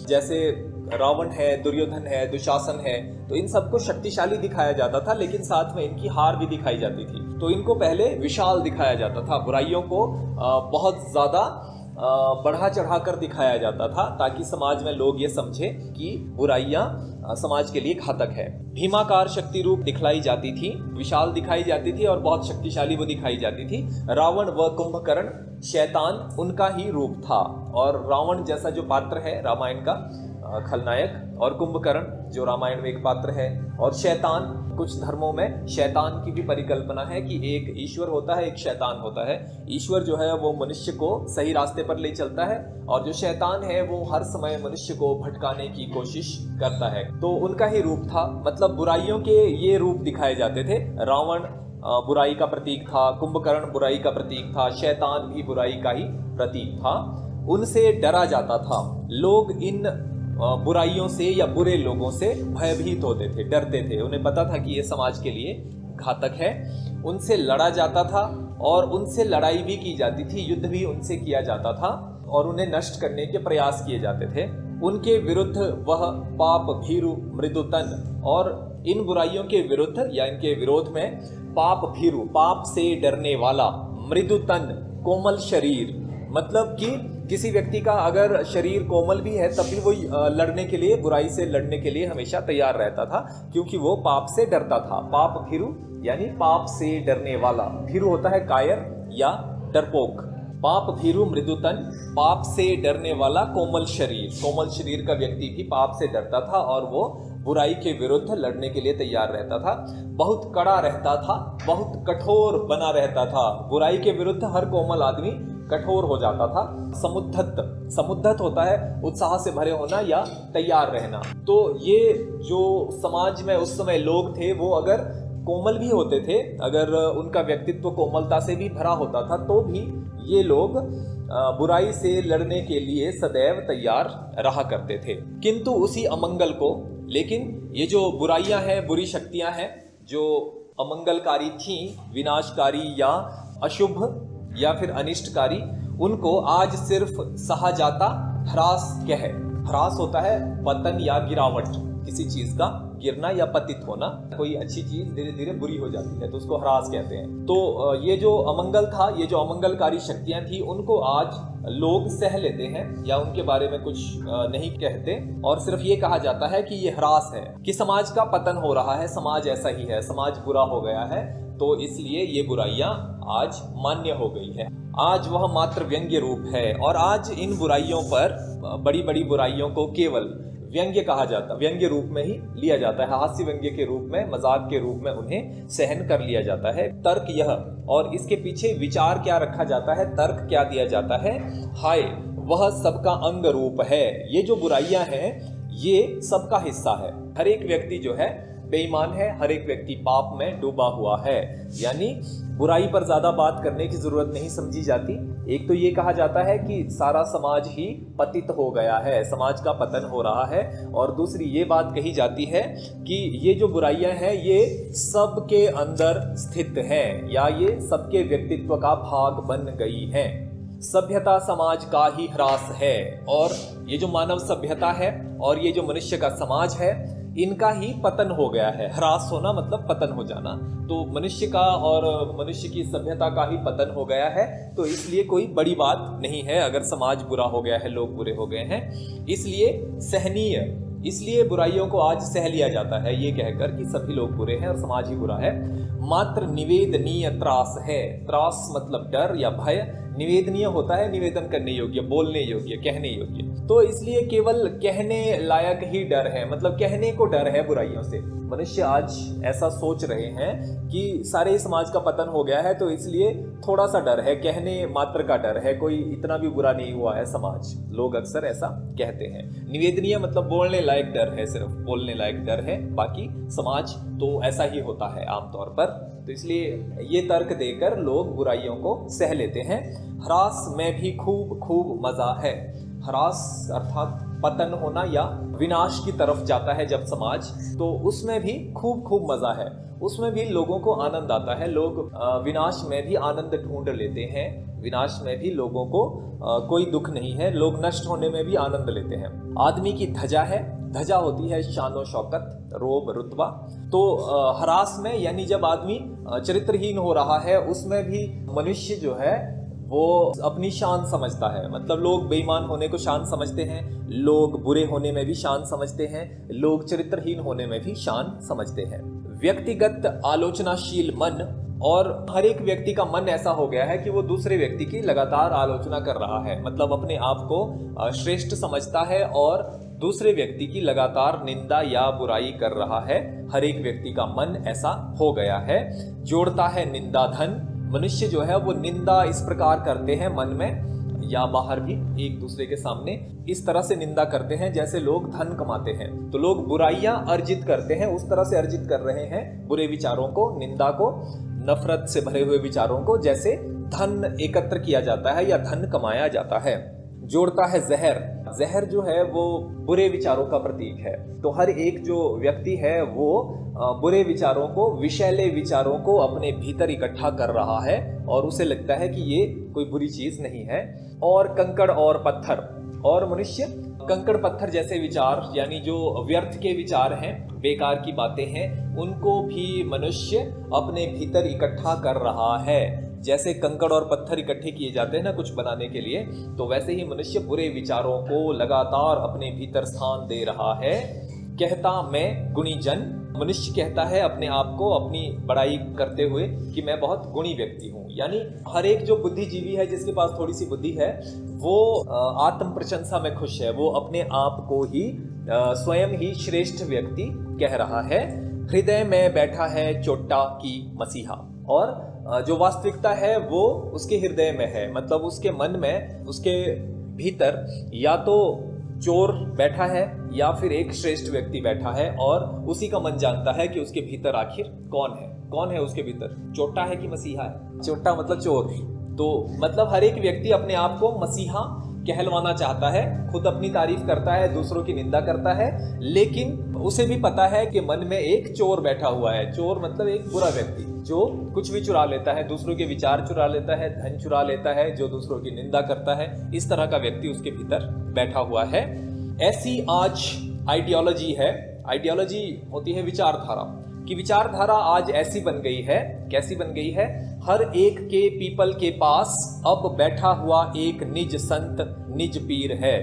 जैसे रावण है, दुर्योधन है, दुशासन है, तो इन सबको शक्तिशाली दिखाया जाता था, लेकिन साथ में इनकी हार भी दिखाई जाती थी। तो इनको पहले विशाल दिखाया जाता था, बुराइयों को बहुत ज्यादा बढ़ा चढ़ा कर दिखाया जाता था, ताकि समाज में लोग ये समझे कि बुराइयां समाज के लिए घातक है। भीमाकार शक्ति रूप दिखलाई जाती थी, विशाल दिखाई जाती थी, और बहुत शक्तिशाली वो दिखाई जाती थी। रावण व कुंभकर्ण शैतान उनका ही रूप था, और रावण जैसा जो पात्र है रामायण का खलनायक, और कुंभकर्ण जो रामायण में एक पात्र है, और शैतान, कुछ धर्मों में शैतान की भी परिकल्पना है कि एक ईश्वर होता है, एक शैतान होता है। ईश्वर जो है वो मनुष्य को सही रास्ते पर ले चलता है, और जो शैतान है वो हर समय मनुष्य को भटकाने की कोशिश करता है। तो उनका ही रूप था, मतलब बुराइयों के ये रूप दिखाए जाते थे। रावण बुराई का प्रतीक था, कुंभकर्ण बुराई का प्रतीक था, शैतान भी बुराई का ही प्रतीक था। उनसे डरा जाता था। लोग इन बुराइयों से या बुरे लोगों से भयभीत होते थे, डरते थे। उन्हें पता था कि ये समाज के लिए घातक है। उनसे लड़ा जाता था, और उनसे लड़ाई भी की जाती थी, युद्ध भी उनसे किया जाता था, और उन्हें नष्ट करने के प्रयास किए जाते थे। उनके विरुद्ध वह पाप भीरु मृदुतन, और इन बुराइयों के विरुद्ध या इनके विरोध में पाप भीरु, पाप से डरने वाला, मृदुतन कोमल शरीर, मतलब कि किसी व्यक्ति का अगर शरीर कोमल भी है तब भी वो लड़ने के लिए, बुराई से लड़ने के लिए हमेशा तैयार रहता था, क्योंकि वो पाप से डरता था। पाप भीरु यानी पाप से डरने वाला। भीरु होता है कायर या डरपोक, पाप भीरु मृदुतन, पाप से डरने वाला कोमल शरीर का व्यक्ति भी पाप से डरता था और वो बुराई के विरुद्ध लड़ने के लिए तैयार रहता था। बहुत कड़ा रहता था, बहुत कठोर बना रहता था। बुराई के विरुद्ध हर कोमल आदमी कठोर हो जाता था। समुद्धत होता है उत्साह से भरे होना या तैयार रहना। तो ये जो समाज में उस समय लोग थे वो अगर कोमल भी होते थे, अगर उनका व्यक्तित्व कोमलता से भी भरा होता था, तो भी ये लोग बुराई से लड़ने के लिए सदैव तैयार रहा करते थे। किंतु उसी अमंगल को, लेकिन ये जो बुराइयां हैं, बुरी शक्तियां हैं जो अमंगलकारी थीं, विनाशकारी या अशुभ या फिर अनिष्टकारी, उनको आज सिर्फ सहा जाता ह्रास क्या है। ह्रास होता है पतन या गिरावट, किसी चीज का गिरना या पतित होना। कोई अच्छी चीज धीरे धीरे बुरी हो जाती है तो उसको ह्रास कहते हैं। तो ये जो अमंगल था, ये जो अमंगलकारी शक्तियां थी, उनको आज लोग सह लेते हैं या उनके बारे में कुछ नहीं कहते और सिर्फ ये कहा जाता है कि ये ह्रास है, कि समाज का पतन हो रहा है, समाज ऐसा ही है, समाज बुरा हो गया है, तो इसलिए ये बुराइयां आज मान्य हो गई है। आज वह मात्र व्यंग्य रूप है और आज इन बुराइयों पर, बड़ी बड़ी बुराइयों को केवल व्यंग्य कहा जाता, व्यंग्य रूप में ही लिया जाता है, हास्य व्यंग्य के रूप में, मजाक के रूप में उन्हें सहन कर लिया जाता है। तर्क यह, और इसके पीछे विचार क्या रखा जाता है, तर्क क्या दिया जाता है, हाय वह सबका अंग रूप है। ये जो बुराइयां हैं ये सबका हिस्सा है। हर एक व्यक्ति जो है बेईमान है, हर एक व्यक्ति पाप में डूबा हुआ है। यानी बुराई पर ज्यादा बात करने की जरूरत नहीं समझी जाती। एक तो ये कहा जाता है कि सारा समाज ही पतित हो गया है, समाज का पतन हो रहा है, और दूसरी ये बात कही जाती है कि ये जो बुराइयां हैं ये सबके अंदर स्थित हैं या ये सबके व्यक्तित्व का भाग बन गई हैं। सभ्यता समाज का ही ह्रास है, और ये जो मानव सभ्यता है और ये जो मनुष्य का समाज है, इनका ही पतन हो गया है। ह्रास होना मतलब पतन हो जाना, तो मनुष्य का और मनुष्य की सभ्यता का ही पतन हो गया है। तो इसलिए कोई बड़ी बात नहीं है अगर समाज बुरा हो गया है, लोग बुरे हो गए हैं, इसलिए सहनीय, इसलिए बुराइयों को आज सह लिया जाता है ये कहकर कि सभी लोग बुरे हैं और समाज ही बुरा है। मात्र निवेदनीय त्रास है, त्रास मतलब डर या भय, निवेदनीय होता है निवेदन करने योग्य, बोलने योग्य, कहने योग्य। तो इसलिए केवल कहने लायक ही डर है, मतलब कहने को डर है बुराइयों से। मनुष्य आज ऐसा सोच रहे हैं कि सारे समाज का पतन हो गया है तो इसलिए थोड़ा सा डर है, कहने मात्र का डर है, कोई इतना भी बुरा नहीं हुआ है समाज, लोग अक्सर ऐसा कहते हैं। निवेदनीय मतलब बोलने लायक डर है, सिर्फ बोलने लायक डर है, बाकी समाज तो ऐसा ही होता है आमतौर पर। तो इसलिए ये तर्क देकर लोग बुराइयों को सह लेते हैं। ह्रास में भी खूब खूब मजा है। ह्रास अर्थात पतन होना या विनाश की तरफ जाता है जब समाज, तो उसमें भी खूब खूब मजा है, उसमें भी लोगों को आनंद आता है। लोग विनाश में भी आनंद ढूंढ लेते हैं, विनाश में भी लोगों को कोई दुख नहीं है, लोग नष्ट होने में भी आनंद लेते हैं। आदमी की ध्वजा है, ध्वजा होती है शानो शौकत, रोब रुतबा। तो ह्रास में यानी जब आदमी चरित्रहीन हो रहा है उसमें भी मनुष्य जो है वो अपनी शान समझता है, मतलब लोग बेईमान होने को शान समझते हैं, लोग बुरे होने में भी शान समझते हैं, लोग चरित्रहीन होने में भी शान समझते हैं। व्यक्तिगत आलोचनाशील मन, और हर एक व्यक्ति का मन ऐसा हो गया है कि वो दूसरे व्यक्ति की लगातार आलोचना कर रहा है, मतलब अपने आप को श्रेष्ठ समझता है और दूसरे व्यक्ति की लगातार निंदा या बुराई कर रहा है। हर एक व्यक्ति का मन ऐसा हो गया है। जोड़ता है निंदा धन, मनुष्य जो है वो निंदा इस प्रकार करते हैं मन में या बाहर भी एक दूसरे के सामने, इस तरह से निंदा करते हैं जैसे लोग धन कमाते हैं। तो लोग बुराइयां अर्जित करते हैं, उस तरह से अर्जित कर रहे हैं बुरे विचारों को, निंदा को, नफरत से भरे हुए विचारों को, जैसे धन एकत्र किया जाता है या धन कमाया जाता है। जोड़ता है जहर, जहर जो है वो बुरे विचारों का प्रतीक है। तो हर एक जो व्यक्ति है वो बुरे विचारों को, विषैले विचारों को अपने भीतर इकट्ठा कर रहा है और उसे लगता है कि ये कोई बुरी चीज नहीं है। और कंकड़ और पत्थर, और मनुष्य कंकड़ पत्थर जैसे विचार, यानी जो व्यर्थ के विचार हैं, बेकार की बातें हैं, उनको भी मनुष्य अपने भीतर इकट्ठा कर रहा है। जैसे कंकड़ और पत्थर इकट्ठे किए जाते हैं ना कुछ बनाने के लिए, तो वैसे ही मनुष्य बुरे विचारों को लगातार अपने भीतर स्थान दे रहा है। कहता मैं गुणी जन। मनुष्य कहता है अपने आप को अपनी बड़ाई करते हुए कि मैं बहुत गुणी व्यक्ति हूँ। यानी हर एक जो बुद्धिजीवी है, जिसके पास थोड़ी सी बुद्धि है, वो आत्म प्रशंसा में खुश है। वो अपने आप को ही स्वयं ही श्रेष्ठ व्यक्ति कह रहा है। हृदय में बैठा है चोट्टा की मसीहा। और जो वास्तविकता है वो उसके हृदय में है, मतलब उसके मन में, उसके भीतर या तो चोर बैठा है या फिर एक श्रेष्ठ व्यक्ति बैठा है, और उसी का मन जानता है कि उसके भीतर आखिर कौन है उसके भीतर, चोट्टा है कि मसीहा है। चोट्टा मतलब चोर। तो मतलब हर एक व्यक्ति अपने आप को मसीहा कहलवाना चाहता है, खुद अपनी तारीफ करता है, दूसरों की निंदा करता है, लेकिन उसे भी पता है कि मन में एक चोर बैठा हुआ है। चोर मतलब एक बुरा व्यक्ति जो कुछ भी चुरा लेता है, दूसरों के विचार चुरा लेता है, धन चुरा लेता है, जो दूसरों की निंदा करता है। इस तरह का व्यक्ति उसके भीतर बैठा हुआ है। ऐसी आज आइडियोलॉजी है। आइडियोलॉजी होती है विचारधारा, कि विचारधारा आज ऐसी बन गई है। कैसी बन गई है? हर एक के पीपल के पास अब बैठा हुआ एक निज संत, निज पीर है।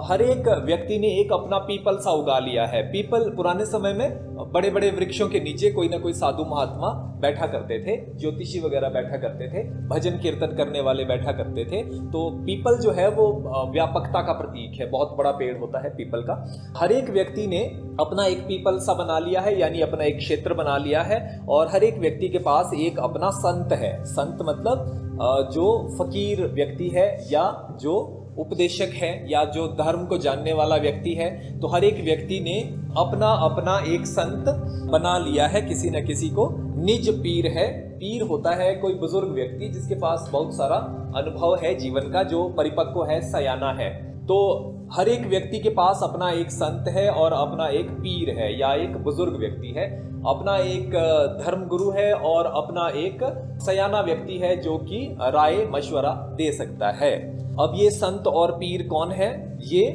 हर एक व्यक्ति ने एक अपना पीपल सा उगा लिया है। पीपल पुराने समय में बड़े बड़े वृक्षों के नीचे कोई ना कोई साधु महात्मा बैठा करते थे, ज्योतिषी वगैरह बैठा करते थे, भजन कीर्तन करने वाले बैठा करते थे। तो पीपल जो है वो व्यापकता का प्रतीक है। बहुत बड़ा पेड़ होता है पीपल का। हर एक व्यक्ति ने अपना एक पीपल सा बना लिया है, यानी अपना एक क्षेत्र बना लिया है, और हर एक व्यक्ति के पास एक अपना संत है। संत मतलब जो फकीर व्यक्ति है, या जो उपदेशक है, या जो धर्म को जानने वाला व्यक्ति है। तो हर एक व्यक्ति ने अपना अपना एक संत बना लिया है, किसी न किसी को निज पीर है। पीर होता है कोई बुजुर्ग व्यक्ति जिसके पास बहुत सारा अनुभव है जीवन का, जो परिपक्व है, सयाना है। तो हर एक व्यक्ति के पास अपना एक संत है और अपना एक पीर है, या एक बुजुर्ग व्यक्ति है, अपना एक धर्म गुरु है, और अपना एक सयाना व्यक्ति है जो कि राय मशवरा दे सकता है। अब ये संत और पीर कौन है? ये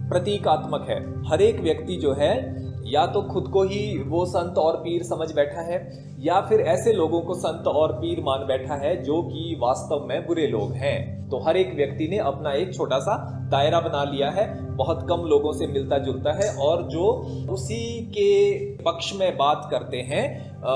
प्रतीकात्मक है। हर एक व्यक्ति जो है या तो खुद को ही वो संत और पीर समझ बैठा है, या फिर ऐसे लोगों को संत और पीर मान बैठा है जो कि वास्तव में बुरे लोग हैं। तो हर एक व्यक्ति ने अपना एक छोटा सा दायरा बना लिया है, बहुत कम लोगों से मिलता जुलता है, और जो उसी के पक्ष में बात करते हैं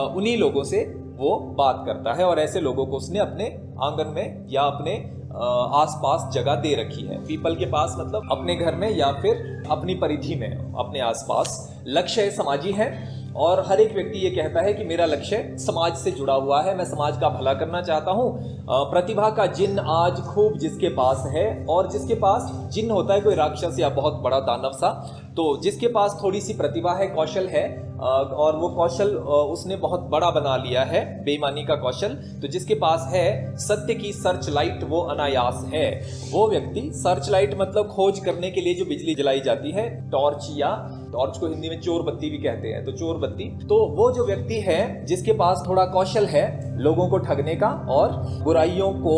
उन्हीं लोगों से वो बात करता है, और ऐसे लोगों को उसने अपने आंगन में या अपने आसपास जगह दे रखी है। पीपल के पास मतलब अपने घर में या फिर अपनी परिधि में, अपने आसपास। लक्ष्य समाजी है, और हर एक व्यक्ति ये कहता है कि मेरा लक्ष्य समाज से जुड़ा हुआ है, मैं समाज का भला करना चाहता हूँ। प्रतिभा का जिन आज खूब जिसके पास है, और जिसके पास जिन होता है कोई राक्षस या बहुत बड़ा दानव सा, तो जिसके पास थोड़ी सी प्रतिभा है, कौशल है, और वो कौशल उसने बहुत बड़ा बना लिया है, बेईमानी का कौशल, तो जिसके पास है सत्य की सर्च लाइट, वो अनायास है। वो व्यक्ति, सर्च लाइट मतलब खोज करने के लिए जो बिजली जलाई जाती है, टॉर्च, या टॉर्च को हिंदी में चोर बत्ती भी कहते हैं, तो चोर बत्ती। तो वो जो व्यक्ति है जिसके पास थोड़ा कौशल है लोगों को ठगने का और बुराइयों को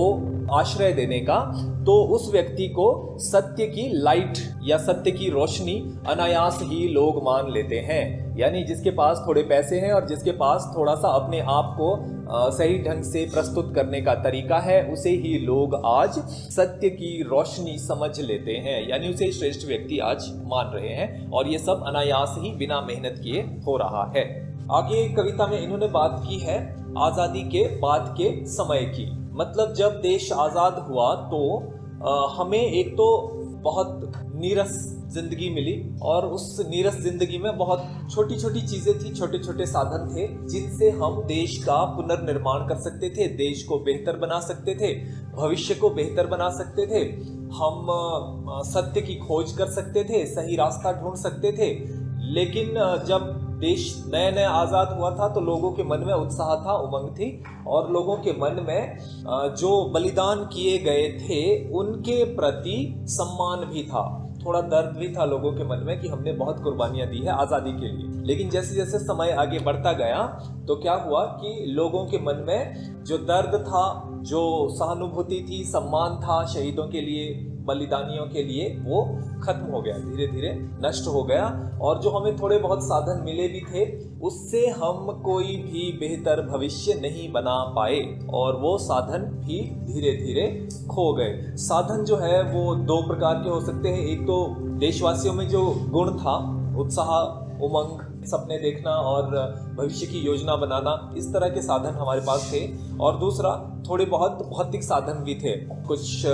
आश्रय देने का, तो उस व्यक्ति को सत्य की लाइट या सत्य की रोशनी अनायास ही लोग मान लेते हैं। यानी जिसके पास थोड़े पैसे हैं और जिसके पास थोड़ा सा अपने आप को सही ढंग से प्रस्तुत करने का तरीका है, उसे ही लोग आज सत्य की रोशनी समझ लेते हैं, यानी उसे श्रेष्ठ व्यक्ति आज मान रहे हैं, और ये सब अनायास ही बिना मेहनत किए हो रहा है। आगे कविता में इन्होंने बात की है आज़ादी के बाद के समय की। मतलब जब देश आज़ाद हुआ तो हमें एक तो बहुत नीरस जिंदगी मिली, और उस नीरस जिंदगी में बहुत छोटी छोटी चीजें थी, छोटे छोटे साधन थे जिनसे हम देश का पुनर्निर्माण कर सकते थे, देश को बेहतर बना सकते थे, भविष्य को बेहतर बना सकते थे, हम सत्य की खोज कर सकते थे, सही रास्ता ढूंढ सकते थे। लेकिन जब देश नया नया आज़ाद हुआ था तो लोगों के मन में उत्साह था, उमंग थी, और लोगों के मन में जो बलिदान किए गए थे उनके प्रति सम्मान भी था, थोड़ा दर्द भी था लोगों के मन में कि हमने बहुत कुर्बानियां दी है आज़ादी के लिए। लेकिन जैसे जैसे समय आगे बढ़ता गया तो क्या हुआ कि लोगों के मन में जो दर्द था, जो सहानुभूति थी, सम्मान था शहीदों के लिए, बलिदानियों के लिए, वो खत्म हो गया, धीरे धीरे नष्ट हो गया। और जो हमें थोड़े बहुत साधन मिले भी थे उससे हम कोई भी बेहतर भविष्य नहीं बना पाए, और वो साधन भी धीरे धीरे खो गए। साधन जो है वो दो प्रकार के हो सकते हैं। एक तो देशवासियों में जो गुण था उत्साह, उमंग, सपने देखना और भविष्य की योजना बनाना, इस तरह के साधन हमारे पास थे। और दूसरा, थोड़े बहुत भौतिक साधन भी थे, कुछ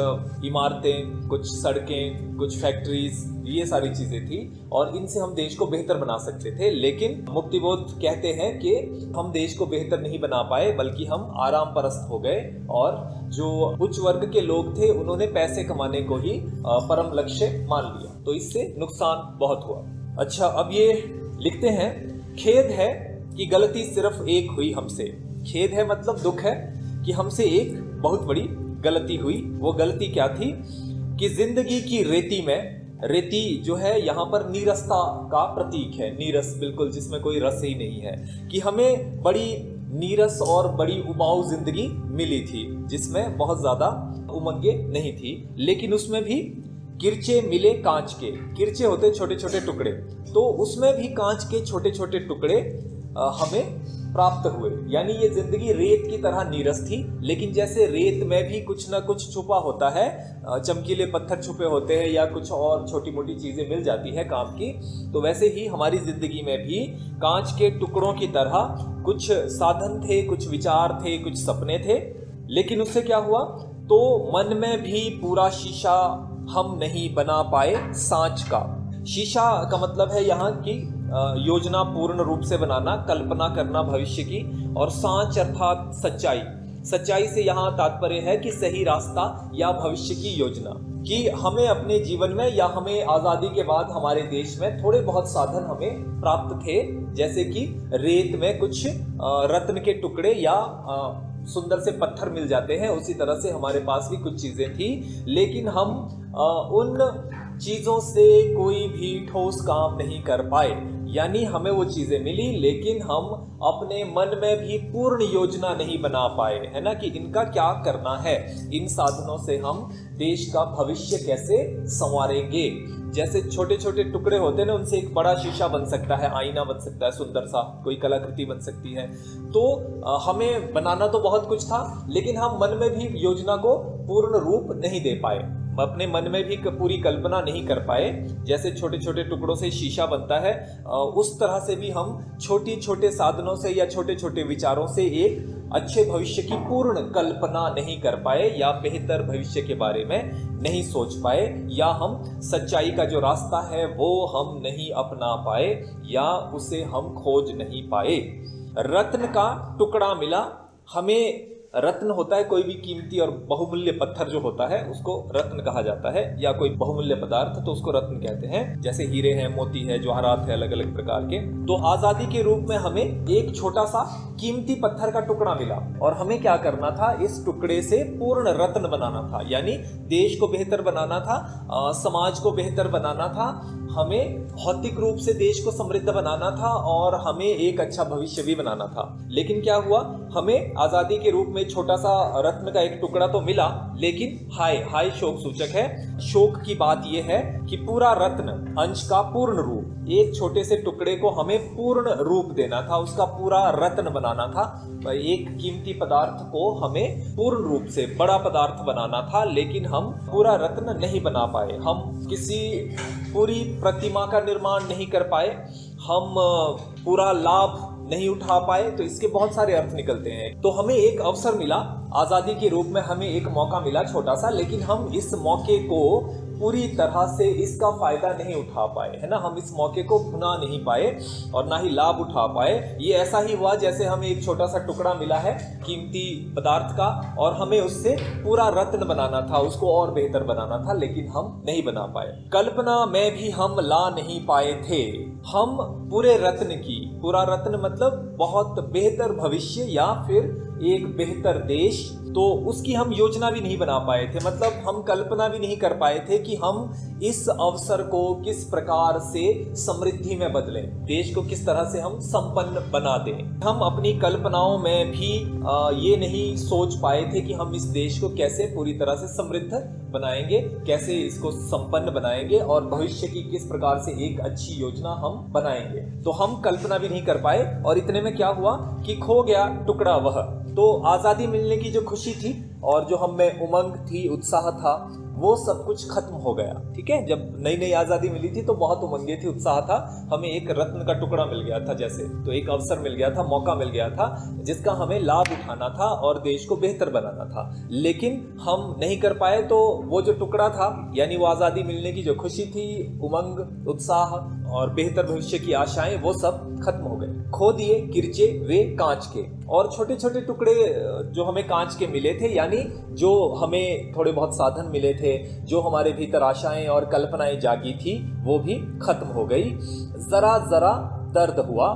इमारतें, कुछ सड़कें, कुछ फैक्ट्रीज, ये सारी चीज़ें थी और इनसे हम देश को बेहतर बना सकते थे। लेकिन मुक्तिबोध कहते हैं कि हम देश को बेहतर नहीं बना पाए, बल्कि हम आराम परस्त हो गए और जो उच्च वर्ग के लोग थे उन्होंने पैसे कमाने को ही परम लक्ष्य मान लिया, तो इससे नुकसान बहुत हुआ। अच्छा, अब ये लिखते हैं, खेद है कि गलती सिर्फ एक हुई हमसे। खेद है मतलब दुख है कि हमसे एक बहुत बड़ी गलती हुई। वो गलती क्या थी कि जिंदगी की रेती में, रेती जो है यहाँ पर नीरसता का प्रतीक है, नीरस बिल्कुल जिसमें कोई रस ही नहीं है, कि हमें बड़ी नीरस और बड़ी उबाऊ जिंदगी मिली थी जिसमें बहुत ज़्यादा उमंगे नहीं थी, लेकिन उसमें भी किरचे मिले कांच के। किरचे होते छोटे छोटे टुकड़े, तो उसमें भी कांच के छोटे छोटे टुकड़े हमें प्राप्त हुए। यानी ये जिंदगी रेत की तरह नीरस थी, लेकिन जैसे रेत में भी कुछ ना कुछ छुपा होता है, चमकीले पत्थर छुपे होते हैं या कुछ और छोटी मोटी चीजें मिल जाती है काम की, तो वैसे ही हमारी जिंदगी में भी कांच के टुकड़ों की तरह कुछ साधन थे, कुछ विचार थे, कुछ सपने थे। लेकिन उससे क्या हुआ, तो मन में भी पूरा शीशा हम नहीं बना पाए सांच का। शीशा का मतलब है यहाँ की योजना पूर्ण रूप से बनाना, कल्पना करना भविष्य की, और सांच अर्थात सच्चाई। सच्चाई से यहाँ तात्पर्य है कि सही रास्ता या भविष्य की योजना, कि हमें अपने जीवन में या हमें आज़ादी के बाद हमारे देश में थोड़े बहुत साधन हमें प्राप्त थे, जैसे कि रेत में कुछ रत्न के टुकड़े या सुंदर से पत्थर मिल जाते हैं, उसी तरह से हमारे पास भी कुछ चीज़ें थी, लेकिन हम उन चीज़ों से कोई भी ठोस काम नहीं कर पाए। यानी हमें वो चीज़ें मिली, लेकिन हम अपने मन में भी पूर्ण योजना नहीं बना पाए, है ना, कि इनका क्या करना है, इन साधनों से हम देश का भविष्य कैसे संवारेंगे। जैसे छोटे छोटे टुकड़े होते हैं ना, उनसे एक बड़ा शीशा बन सकता है, आईना बन सकता है, सुंदर सा कोई कलाकृति बन सकती है। तो हमें बनाना तो बहुत कुछ था, लेकिन हम मन में भी योजना को पूर्ण रूप नहीं दे पाए, अपने मन में भी पूरी कल्पना नहीं कर पाए। जैसे छोटे छोटे टुकड़ों से शीशा बनता है, उस तरह से भी हम छोटे छोटे साधनों से या छोटे छोटे विचारों से एक अच्छे भविष्य की पूर्ण कल्पना नहीं कर पाए, या बेहतर भविष्य के बारे में नहीं सोच पाए, या हम सच्चाई का जो रास्ता है वो हम नहीं अपना पाए, या उसे हम खोज नहीं पाए। रत्न का टुकड़ा मिला हमें। रत्न होता है कोई भी कीमती और बहुमूल्य पत्थर जो होता है उसको रत्न कहा जाता है, या कोई बहुमूल्य पदार्थ तो उसको रत्न कहते हैं। जैसे हीरे हैं, मोती है, जवाहरात है, अलग अलग प्रकार के। तो आजादी के रूप में हमें एक छोटा सा कीमती पत्थर का टुकड़ा मिला, और हमें क्या करना था, इस टुकड़े से पूर्ण रत्न बनाना था। यानी देश को बेहतर बनाना था, समाज को बेहतर बनाना था, हमें भौतिक रूप से देश को समृद्ध बनाना था, और हमें एक अच्छा भविष्य भी बनाना था। लेकिन क्या हुआ, हमें आजादी के रूप में छोटा सा रत्न का एक टुकड़ा तो मिला, लेकिन हाय शोक सूचक है। शोक की बात यह है कि पूरा रत्न अंश का पूर्ण रूप, एक छोटे से टुकड़े को हमें पूर्ण रूप देना था, उसका पूरा रत्न बनाना था। एक कीमती पदार्थ को हमें पूर्ण रूप से बड़ा पदार्थ बनाना था, लेकिन हम पूरा रत्न नहीं बना पाए। हम किसी पूरी प्रतिमा का निर्माण नहीं कर पाए, हम पूरा लाभ नहीं उठा पाए। तो इसके बहुत सारे अर्थ निकलते हैं। तो हमें एक अवसर मिला, आज़ादी के रूप में हमें एक मौका मिला छोटा सा, लेकिन हम इस मौके को पूरी तरह से इसका फायदा नहीं उठा पाए, है ना। हम इस मौके को भुना नहीं पाए और ना ही लाभ उठा पाए। ये ऐसा ही हुआ जैसे हमें एक छोटा सा टुकड़ा मिला है कीमती पदार्थ का, और हमें उससे पूरा रत्न बनाना था, उसको और बेहतर बनाना था, लेकिन हम नहीं बना पाए। कल्पना में भी हम ला नहीं पाए थे हम पूरे रत्न की। पूरा रत्न मतलब बहुत बेहतर भविष्य या फिर एक बेहतर देश, तो उसकी हम योजना भी नहीं बना पाए थे। मतलब हम कल्पना भी नहीं कर पाए थे कि हम इस अवसर को किस प्रकार से समृद्धि में बदलें, देश को किस तरह से हम संपन्न बना दें। हम अपनी कल्पनाओं में भी ये नहीं सोच पाए थे कि हम इस देश को कैसे पूरी तरह से समृद्ध बनाएंगे, कैसे इसको संपन्न बनाएंगे, और भविष्य की किस प्रकार से एक अच्छी योजना हम बनाएंगे। तो हम कल्पना भी नहीं कर पाए, और इतने में क्या हुआ कि खो गया टुकड़ा वह। तो आज़ादी मिलने की जो खुशी थी और जो हम में उमंग थी, उत्साह था, वो सब कुछ खत्म हो गया। ठीक है, जब नई नई आजादी मिली थी तो बहुत उमंगे थी, उत्साह था, हमें एक रत्न का टुकड़ा मिल गया था, जैसे तो एक अवसर मिल गया था, मौका मिल गया था जिसका हमें लाभ उठाना था और देश को बेहतर बनाना था, लेकिन हम नहीं कर पाए। तो वो जो टुकड़ा था, यानी वो आजादी मिलने की जो खुशी थी, उमंग, उत्साह और बेहतर भविष्य की आशाएं, वो सब खत्म हो गए। खो दिए किरचे वे कांच के, और छोटे छोटे टुकड़े जो हमें कांच के मिले थे, यानी जो हमें थोड़े बहुत साधन मिले थे, जो हमारे भीतर आशाएं और कल्पनाएं जागी थी, वो भी खत्म हो गई। जरा जरा दर्द हुआ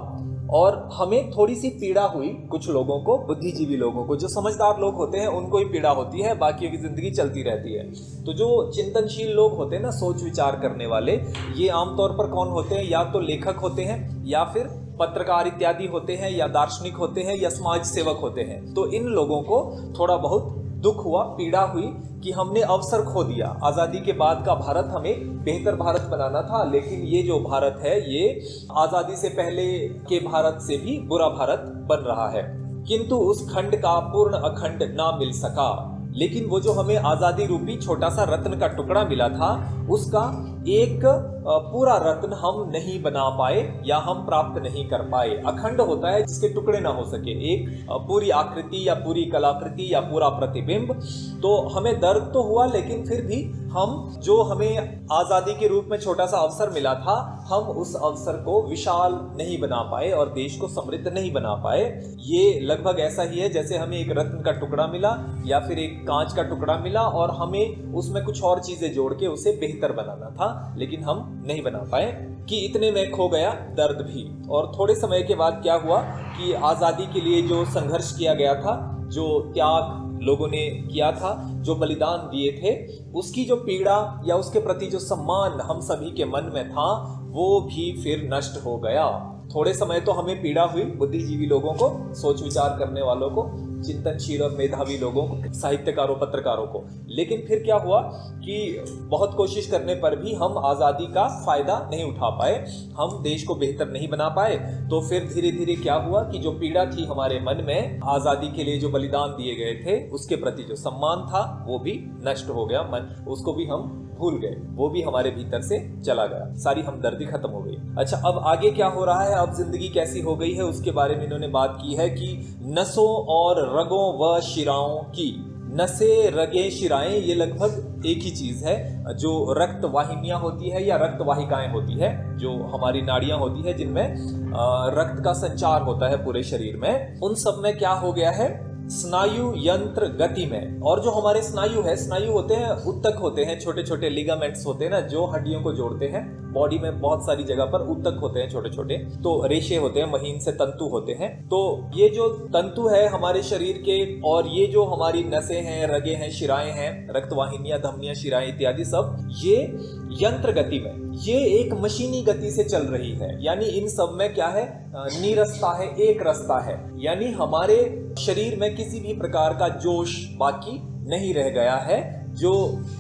और हमें थोड़ी सी पीड़ा हुई। कुछ लोगों को, बुद्धिजीवी लोगों को, जो समझदार लोग होते हैं, उनको ही पीड़ा होती है, बाकियों की जिंदगी चलती रहती है। तो जो चिंतनशील लोग होते हैं ना, सोच विचार करने वाले, ये आमतौर पर कौन होते हैं? या तो लेखक होते हैं, या फिर पत्रकार इत्यादि होते हैं, या दार्शनिक होते हैं, या समाज सेवक होते हैं। तो इन लोगों को थोड़ा बहुत दुख हुआ, पीड़ा हुई कि हमने अवसर खो दिया। आज़ादी के बाद का भारत हमें बेहतर भारत बनाना था, लेकिन ये जो भारत है, ये आज़ादी से पहले के भारत से भी बुरा भारत बन रहा है। किंतु उस खंड का पूर्ण अखंड ना मिल सका। लेकिन वो जो हमें आज़ादी रूपी छोटा सा रत्न का टुकड़ा मिला था, उसका एक पूरा रत्न हम नहीं बना पाए या हम प्राप्त नहीं कर पाए। अखंड होता है जिसके टुकड़े ना हो सके, एक पूरी आकृति या पूरी कलाकृति या पूरा प्रतिबिंब। तो हमें दर्द तो हुआ, लेकिन फिर भी हम, जो हमें आज़ादी के रूप में छोटा सा अवसर मिला था, हम उस अवसर को विशाल नहीं बना पाए और देश को समृद्ध नहीं बना पाए। ये लगभग ऐसा ही है जैसे हमें एक रत्न का टुकड़ा मिला या फिर एक कांच का टुकड़ा मिला और हमें उसमें कुछ और चीजें जोड़ के उसे बेहतर बनाना था, लेकिन हम नहीं बना पाए। कि इतने में खो गया दर्द भी। और थोड़े समय के बाद क्या हुआ कि आज़ादी के लिए जो संघर्ष किया गया था, जो त्याग लोगों ने किया था, जो बलिदान दिए थे, उसकी जो पीड़ा या उसके प्रति जो सम्मान हम सभी के मन में था, वो भी फिर नष्ट हो गया। थोड़े समय तो हमें पीड़ा हुई, बुद्धिजीवी लोगों को, सोच विचार करने वालों को, चिंतनशील और मेधावी लोगों को, साहित्यकारों, पत्रकारों को। लेकिन फिर क्या हुआ कि बहुत कोशिश करने पर भी हम आज़ादी का फायदा नहीं उठा पाए, हम देश को बेहतर नहीं बना पाए। तो फिर धीरे धीरे क्या हुआ कि जो पीड़ा थी हमारे मन में, आज़ादी के लिए जो बलिदान दिए गए थे, उसके प्रति जो सम्मान था, वो भी नष्ट हो गया। मन, उसको भी हम भूल गए, वो भी हमारे भीतर से चला गया, सारी हमदर्दी खत्म हो गई। अच्छा, अब आगे क्या हो रहा है, अब जिंदगी कैसी हो गई है, उसके बारे में इन्होंने बात की है कि नसों और रगों व शिराओं की। नसें, रगें, शिराएं, ये लगभग एक ही चीज है। जो रक्त वाहिनियां होती है या रक्त वाहिकाएं होती है, जो हमारी नाड़ियां होती है जिनमें रक्त का संचार होता है पूरे शरीर में, उन सब में क्या हो गया है, स्नायु यंत्र गति में। और जो हमारे स्नायु है, स्नायु होते हैं, उत्तक होते हैं, छोटे छोटे लिगामेंट्स होते हैं ना, जो हड्डियों को जोड़ते हैं। बॉडी में बहुत सारी जगह पर उत्तक होते हैं छोटे छोटे, तो रेशे होते हैं, महीन से तंतु होते हैं। तो ये जो तंतु है हमारे शरीर के, और ये जो हमारी नसें हैं, रगे हैं, शिराएं हैं, रक्तवाहिनियां, धमनियां, शिराएं इत्यादि सब, ये यंत्र गति में, ये एक मशीनी गति से चल रही है। यानी इन सब में क्या है, नीरसता है, एक रस्ता है। यानी हमारे शरीर में किसी भी प्रकार का जोश बाकी नहीं रह गया है। जो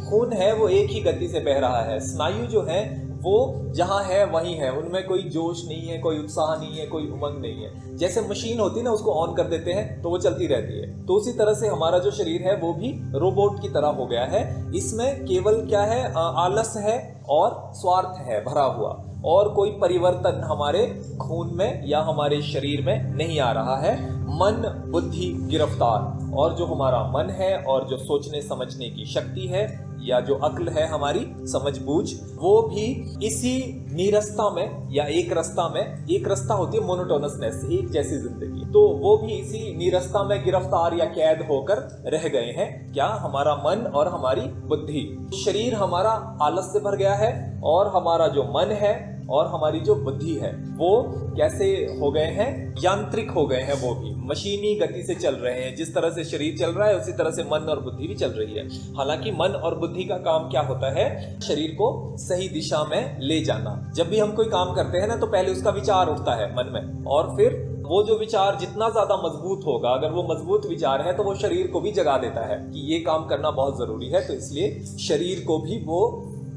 खून है वो एक ही गति से बह रहा है। स्नायु जो है वो जहाँ है वहीं है, उनमें कोई जोश नहीं है, कोई उत्साह नहीं है, कोई उमंग नहीं है। जैसे मशीन होती है ना, उसको ऑन कर देते हैं तो वो चलती रहती है, तो उसी तरह से हमारा जो शरीर है वो भी रोबोट की तरह हो गया है। इसमें केवल क्या है, आलस है और स्वार्थ है भरा हुआ, और कोई परिवर्तन हमारे खून में या हमारे शरीर में नहीं आ रहा है। मन, बुद्धि गिरफ्तार, और जो हमारा मन है और जो सोचने समझने की शक्ति है या जो अक्ल है हमारी समझबूझ, वो भी इसी नीरसता में या एक रास्ता में, एक रास्ता होती है मोनोटोनसनेस, एक जैसी जिंदगी, तो वो भी इसी नीरसता में गिरफ्तार या कैद होकर रह गए हैं। क्या, हमारा मन और हमारी बुद्धि। शरीर हमारा आलस से भर गया है और हमारा जो मन है और हमारी जो बुद्धि है वो कैसे हो गए हैं, यांत्रिक हो गए हैं, वो भी मशीनी गति से चल रहे हैं। जिस तरह से शरीर चल रहा है उसी तरह से मन और बुद्धि भी चल रही है। हालांकि मन और बुद्धि का काम क्या होता है, शरीर को सही दिशा में ले जाना। जब भी हम कोई काम करते हैं ना, तो पहले उसका विचार उठता है मन में, और फिर वो जो विचार जितना ज्यादा मजबूत होगा, अगर वो मजबूत विचार है तो वो शरीर को भी जगा देता है कि ये काम करना बहुत जरूरी है। तो इसलिए शरीर को भी वो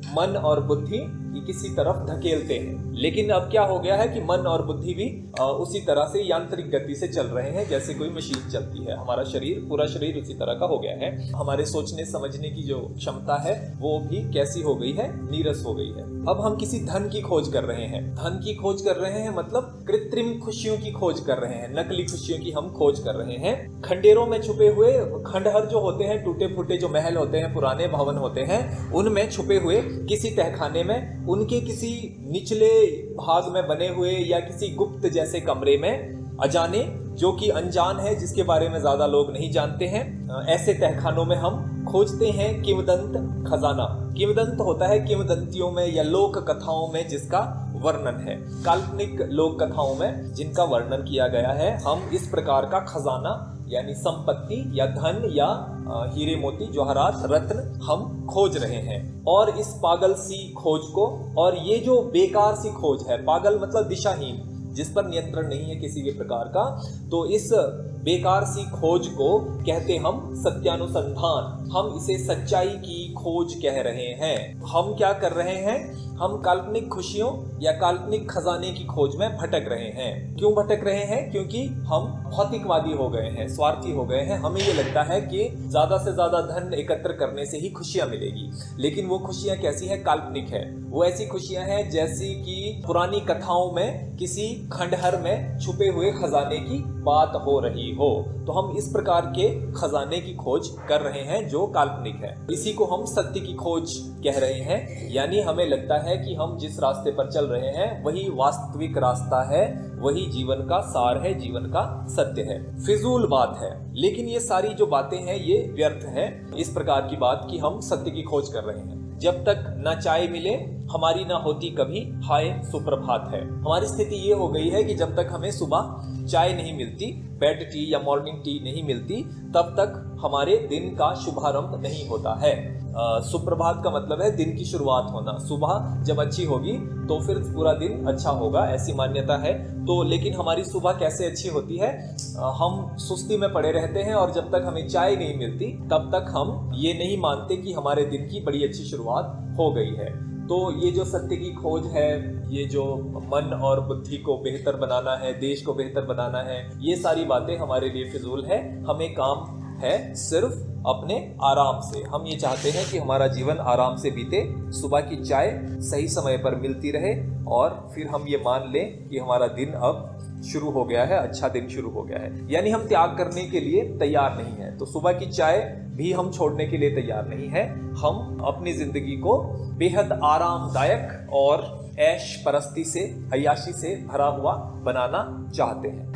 मन और बुद्धि किसी तरफ धकेलते हैं। लेकिन अब क्या हो गया है कि मन और बुद्धि भी उसी तरह से यांत्रिक गति से चल रहे हैं जैसे कोई मशीन चलती है। हमारा शरीर, पूरा शरीर उसी तरह का हो गया है। हमारे सोचने समझने की जो क्षमता है वो भी कैसी हो गई है, नीरस हो गई है। अब हम किसी धन की खोज कर रहे हैं। धन की खोज कर रहे हैं मतलब कृत्रिम खुशियों की खोज कर रहे हैं, नकली खुशियों की हम खोज कर रहे हैं। खंडेरों में छुपे हुए खंडहर जो होते हैं, टूटे फूटे जो महल होते हैं, पुराने भवन होते हैं, उनमें छुपे हुए किसी तहखाने में, उनके किसी निचले भाग में बने हुए या किसी गुप्त जैसे कमरे में, अजाने, जो कि अनजान है, जिसके बारे में ज्यादा लोग नहीं जानते हैं, ऐसे तहखानों में हम खोजते हैं किंवदंत खजाना। किंवदंत होता है किंवदंतियों में या लोक कथाओं में जिसका वर्णन है, काल्पनिक लोक कथाओं में जिनका वर्णन किया गया है। हम इस प्रकार का खजाना यानी संपत्ति या धन या हीरे मोती जवाहरात रत्न हम खोज रहे हैं। और इस पागल सी खोज को, और ये जो बेकार सी खोज है, पागल मतलब दिशाहीन, जिस पर नियंत्रण नहीं है किसी भी प्रकार का, तो इस बेकार सी खोज को कहते हम सत्यानुसंधान। हम इसे सच्चाई की खोज कह रहे हैं। हम क्या कर रहे हैं? हम काल्पनिक खुशियों या काल्पनिक खजाने की खोज में भटक रहे हैं। क्यों भटक रहे हैं? क्योंकि हम भौतिकवादी हो गए हैं, स्वार्थी हो गए हैं। हमें ये लगता है कि ज्यादा से ज्यादा धन एकत्र करने से ही खुशियां मिलेगी, लेकिन वो खुशियां कैसी है? काल्पनिक है। वो ऐसी खुशियां हैं जैसी कि पुरानी कथाओं में किसी खंडहर में छुपे हुए खजाने की बात हो रही हो। तो हम इस प्रकार के खजाने की खोज कर रहे हैं जो काल्पनिक है। इसी को हम सत्य की खोज कह रहे हैं। यानी हमें लगता है कि हम जिस रास्ते पर चल रहे हैं वही वास्तविक रास्ता है, वही जीवन का सार है, जीवन का सत्य है। फिजूल बात है, लेकिन ये सारी जो बातें हैं ये व्यर्थ है। इस प्रकार की बात कि हम सत्य की खोज कर रहे हैं। जब तक ना चाय मिले हमारी ना होती कभी हाय सुप्रभात है। हमारी स्थिति ये हो गई है कि जब तक हमें सुबह चाय नहीं मिलती, बेड टी या मॉर्निंग टी नहीं मिलती, तब तक हमारे दिन का शुभारंभ नहीं होता है। सुप्रभात का मतलब है दिन की शुरुआत होना। सुबह जब अच्छी होगी तो फिर पूरा दिन अच्छा होगा, ऐसी मान्यता है। तो लेकिन हमारी सुबह कैसे अच्छी होती है? हम सुस्ती में पड़े रहते हैं और जब तक हमें चाय नहीं मिलती तब तक हम ये नहीं मानते कि हमारे दिन की बड़ी अच्छी शुरुआत हो गई है। तो ये जो सत्य की खोज है, ये जो मन और बुद्धि को बेहतर बनाना है, देश को बेहतर बनाना है, ये सारी बातें हमारे लिए फिजूल है। हमें काम है सिर्फ अपने आराम से। हम ये चाहते हैं कि हमारा जीवन आराम से बीते, सुबह की चाय सही समय पर मिलती रहे और फिर हम ये मान लें कि हमारा दिन अब शुरू हो गया है, अच्छा दिन शुरू हो गया है। यानी हम त्याग करने के लिए तैयार नहीं है। तो सुबह की चाय भी हम छोड़ने के लिए तैयार नहीं है। हम अपनी जिंदगी को बेहद आरामदायक और ऐश परस्ती से, अय्याशी से भरा हुआ बनाना चाहते हैं।